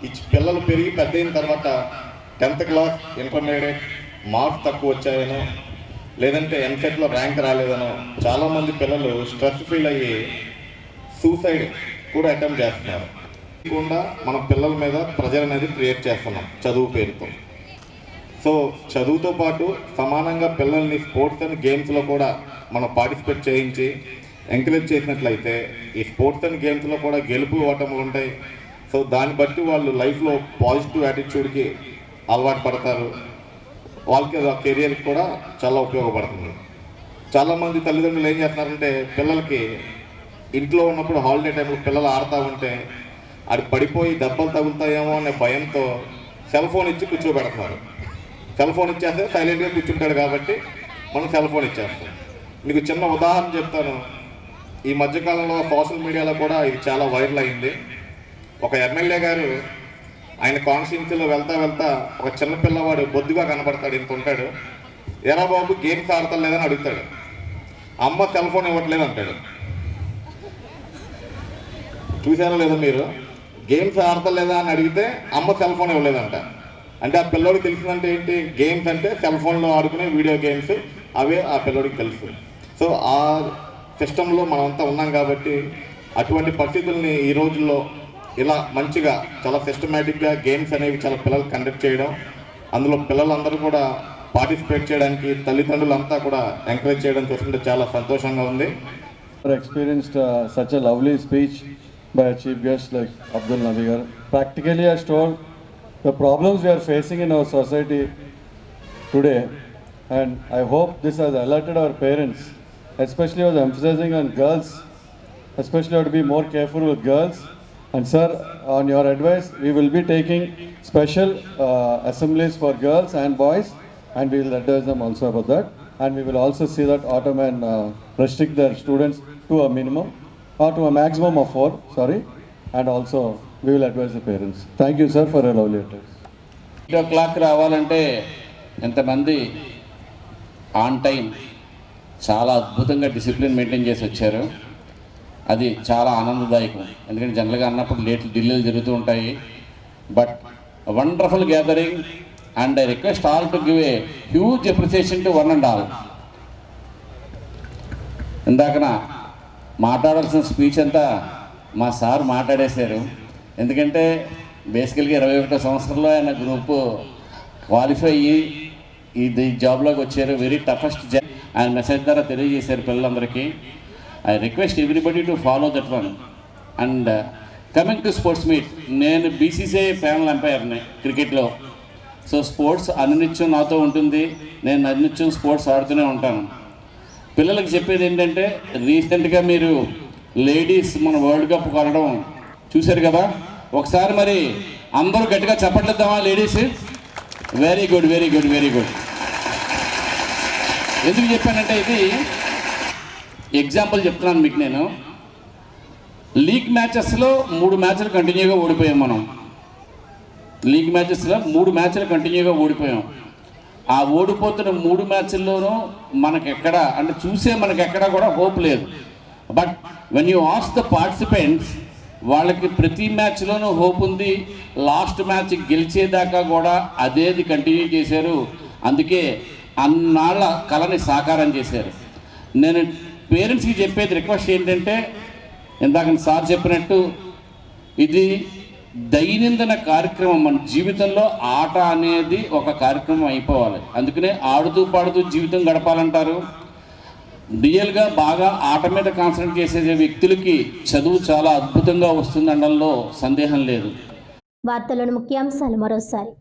ఈ పిల్లలు పెరిగి పెద్ద అయిన తర్వాత 10th క్లాస్, ఇంటర్మీడియట్ మార్క్స్ తక్కువ వచ్చాయనో లేదంటే ఎంసెట్లో ర్యాంక్ రాలేదనో చాలామంది పిల్లలు స్ట్రెస్ ఫీల్ అయ్యి సూసైడ్ కూడా అటెంప్ట్ చేస్తున్నారు. కాకుండా మన పిల్లల మీద ప్రెజర్ అనేది క్రియేట్ చేస్తున్నాం చదువు పేరుతో. సో చదువుతో పాటు సమానంగా పిల్లల్ని స్పోర్ట్స్ అండ్ గేమ్స్లో కూడా మనం పార్టిసిపేట్ చేయించి ఎంకరేజ్ చేసినట్లయితే ఈ స్పోర్ట్స్ అండ్ గేమ్స్లో కూడా గెలుపు ఓటములు ఉంటాయి. సో దాన్ని బట్టి వాళ్ళు లైఫ్లో పాజిటివ్ యాటిట్యూడ్కి అలవాటు పడతారు. వాళ్ళకి కెరియర్కి కూడా చాలా ఉపయోగపడుతుంది. చాలామంది తల్లిదండ్రులు ఏం చేస్తున్నారంటే పిల్లలకి ఇంట్లో ఉన్నప్పుడు హాలిడే టైంలో పిల్లలు ఆడుతూ ఉంటే అది పడిపోయి దెబ్బలు తగులుతాయేమో అనే భయంతో సెల్ ఫోన్ ఇచ్చి కూర్చోబెడుతున్నారు. సెల్ ఫోన్ ఇచ్చేస్తే సైలెంట్గా కూర్చుంటాడు కాబట్టి మనం సెల్ ఫోన్ ఇచ్చేస్తాం. మీకు చిన్న ఉదాహరణ చెప్తాను. ఈ మధ్యకాలంలో సోషల్ మీడియాలో కూడా ఇది చాలా వైరల్ అయింది. ఒక ఎమ్మెల్యే గారు ఆయన కాన్స్టిట్యున్సీలో వెళ్తా ఒక చిన్న పిల్లవాడు బొద్దుగా కనబడతాడు, ఇంత ఉంటాడు. ఎరా బాబు గేమ్స్ ఆడతలేదని అడుగుతాడు. అమ్మ సెల్ ఫోన్ ఇవ్వట్లేదు అంటాడు. చూసారా లేదా మీరు? గేమ్స్ ఆడతలేదా అని అడిగితే అమ్మ సెల్ ఫోన్ ఇవ్వలేదంట. అంటే ఆ పిల్లోడికి తెలిసిందంటే ఏంటి? గేమ్స్ అంటే సెల్ ఫోన్లో ఆడుకునే వీడియో గేమ్స్, అవే ఆ పిల్లోడికి తెలుసు. సో ఆ సిస్టంలో మనమంతా ఉన్నాం కాబట్టి అటువంటి పరిస్థితుల్ని ఈ రోజుల్లో ఇలా మంచిగా చాలా సిస్టమేటిక్గా గేమ్స్ అనేవి చాలా పిల్లలు కండక్ట్ చేయడం, అందులో పిల్లలందరూ కూడా పార్టిసిపేట్ చేయడానికి తల్లిదండ్రులంతా కూడా ఎంకరేజ్ చేయడం చూస్తుంటే చాలా సంతోషంగా ఉంది. Experienced such a lovely speech by a chief guest like Abdul Nabi Gar. Practically has told the problems we are facing in our society today, and I hope this has alerted our parents, especially was emphasizing on girls, especially have to be more careful with girls. And sir, on your advice, we will be taking special assemblies for girls and boys, and we will advise them also about that. And we will also see that Autumn and restrict their students to a minimum or to a maximum of 4, sorry. And also we will advise the parents. Thank you sir for a lovely advice. 8 o'clock రావాలంటే ఎంతమంది on time చాలా అద్భుతంగా discipline maintain చేసి వచ్చారు. అది చాలా ఆనందదాయకం. ఎందుకంటే జనరల్గా అన్నప్పుడు ఢిల్లీలు జరుగుతూ ఉంటాయి. But wonderful gathering and I request all to give a huge appreciation to one and all. ఇందాకన మాట్లాడాల్సిన స్పీచ్ అంతా మా సార్ మాట్లాడేశారు. ఎందుకంటే బేసికల్గా 21వ సంవత్సరంలో ఆయన గ్రూప్ క్వాలిఫై అయ్యి ఈ జాబ్లోకి వచ్చారు. Very toughest job. ఆయన మెసేజ్ ద్వారా తెలియజేశారు పిల్లలందరికీ. I request everybody to follow that one. And coming to sports meet, నేను BCCI ప్యానల్ అంపైర్ని క్రికెట్లో. సో స్పోర్ట్స్ అన్నిత్యం నాతో ఉంటుంది. నేను అన్నిత్యం స్పోర్ట్స్ ఆడుతూనే ఉంటాను. పిల్లలకి చెప్పేది ఏంటంటే రీసెంట్గా మీరు లేడీస్ మన వరల్డ్ కప్ కొనడం చూశారు కదా. ఒకసారి మరి అందరూ గట్టిగా చప్పట్లేద్దామా ladies? Very good, very good, very good. ఎందుకు చెప్పానంటే ఇది ఎగ్జాంపుల్ చెప్తున్నాను మీకు. నేను లీగ్ మ్యాచెస్లో 3 మ్యాచ్లు కంటిన్యూగా ఓడిపోయాం మనం. లీగ్ మ్యాచెస్లో 3 మ్యాచ్లు కంటిన్యూగా ఓడిపోయాం. ఆ ఓడిపోతున్న 3 మ్యాచ్ల్లోనూ మనకెక్కడ అంటే చూసే మనకెక్కడ కూడా హోప్ లేదు. But when you ask the participants, వాళ్ళకి ప్రతి మ్యాచ్లోనూ హోప్ ఉంది. లాస్ట్ మ్యాచ్ గెలిచేదాకా కూడా అదేది కంటిన్యూ చేశారు. అందుకే అన్నాళ్ళ కళని సాకారం చేశారు. నేను పేరెంట్స్కి చెప్పేది రిక్వెస్ట్ ఏంటంటే, ఇందాక సార్ చెప్పినట్టు ఇది దైనందిన కార్యక్రమం. మన జీవితంలో ఆట అనేది ఒక కార్యక్రమం అయిపోవాలి. అందుకనే ఆడుతూ పాడుతూ జీవితం గడపాలంటారు. రియల్గా బాగా ఆట మీద కాన్సన్ట్రేట్ చేసే వ్యక్తులకి చదువు చాలా అద్భుతంగా వస్తుందనడంలో సందేహం లేదు. వార్తలోని ముఖ్యాంశాలు మరోసారి.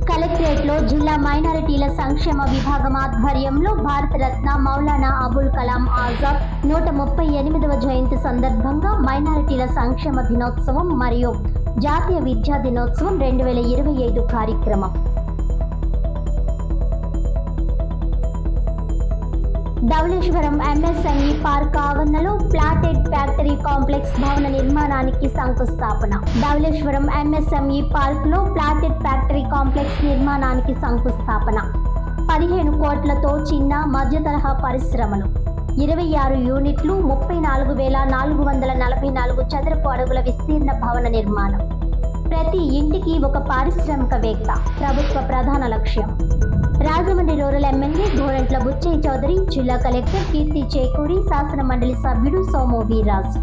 కలెక్టరేట్లో జిల్లా మైనారిటీల సంక్షేమ విభాగం ఆధ్వర్యంలో భారతరత్న మౌలానా అబుల్ కలాం ఆజాద్ 138వ జయంతి సందర్భంగా మైనారిటీల సంక్షేమ దినోత్సవం మరియు జాతీయ విద్యా దినోత్సవం 2025 కార్యక్రమం. ధవళేశ్వరం ఎంఎస్ఎంఈ పార్క్ ఆవరణలో ప్లాటెడ్ ఫ్యాక్టరీ కాంప్లెక్స్ భవన నిర్మాణానికి శంకుస్థాపన. ధవళేశ్వరం ఎంఎస్ఎంఈ పార్క్ లో ప్లాటెడ్ ఫ్యాక్టరీ కాంప్లెక్స్ నిర్మాణానికి శంకుస్థాపన. 15 కోట్లతో చిన్న మధ్య తరహా పరిశ్రమలు, 26 యూనిట్లు, 34,444 చదరపు అడుగుల విస్తీర్ణ భవన నిర్మాణం. ప్రతి ఇంటికి ఒక పారిశ్రామికవేత్త ప్రభుత్వ ప్రధాన లక్ష్యం. రాజమండ్రి రూరల్ ఎమ్మెల్యే గోరంట్ల బుచ్చయ్య చౌదరి, జిల్లా కలెక్టర్ కీర్తి చేకూరి, శాసన మండలి సభ్యుడు సోము వీర్రాజ్.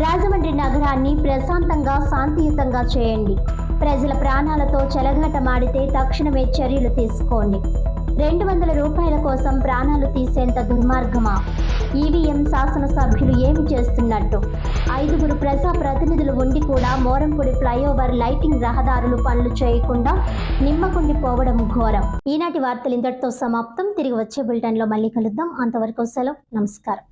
రాజమండ్రి నగరాన్ని ప్రశాంతంగా శాంతియుతంగా చేయండి. ప్రజల ప్రాణాలతో చెలగాటమాడితే తక్షణమే చర్యలు తీసుకోండి. 200 రూపాయల కోసం ప్రాణాలు తీసేంత దుర్మార్గమా? ఈవీఎం శాసనసభ్యులు ఏమి చేస్తున్నట్టు? 5 ప్రజా ప్రతినిధులు ఉండి కూడా మోరంపూడి ఫ్లైఓవర్ లైటింగ్ రహదారులు పనులు చేయకుండా నిమ్మకుండిపోవడం ఘోరం. ఈనాటి వార్తలు ఇంతటితో సమాప్తం. తిరిగి వచ్చే బులెటిన్లో మళ్ళీ కలుద్దాం. అంతవరకు సెలవు. నమస్కారం.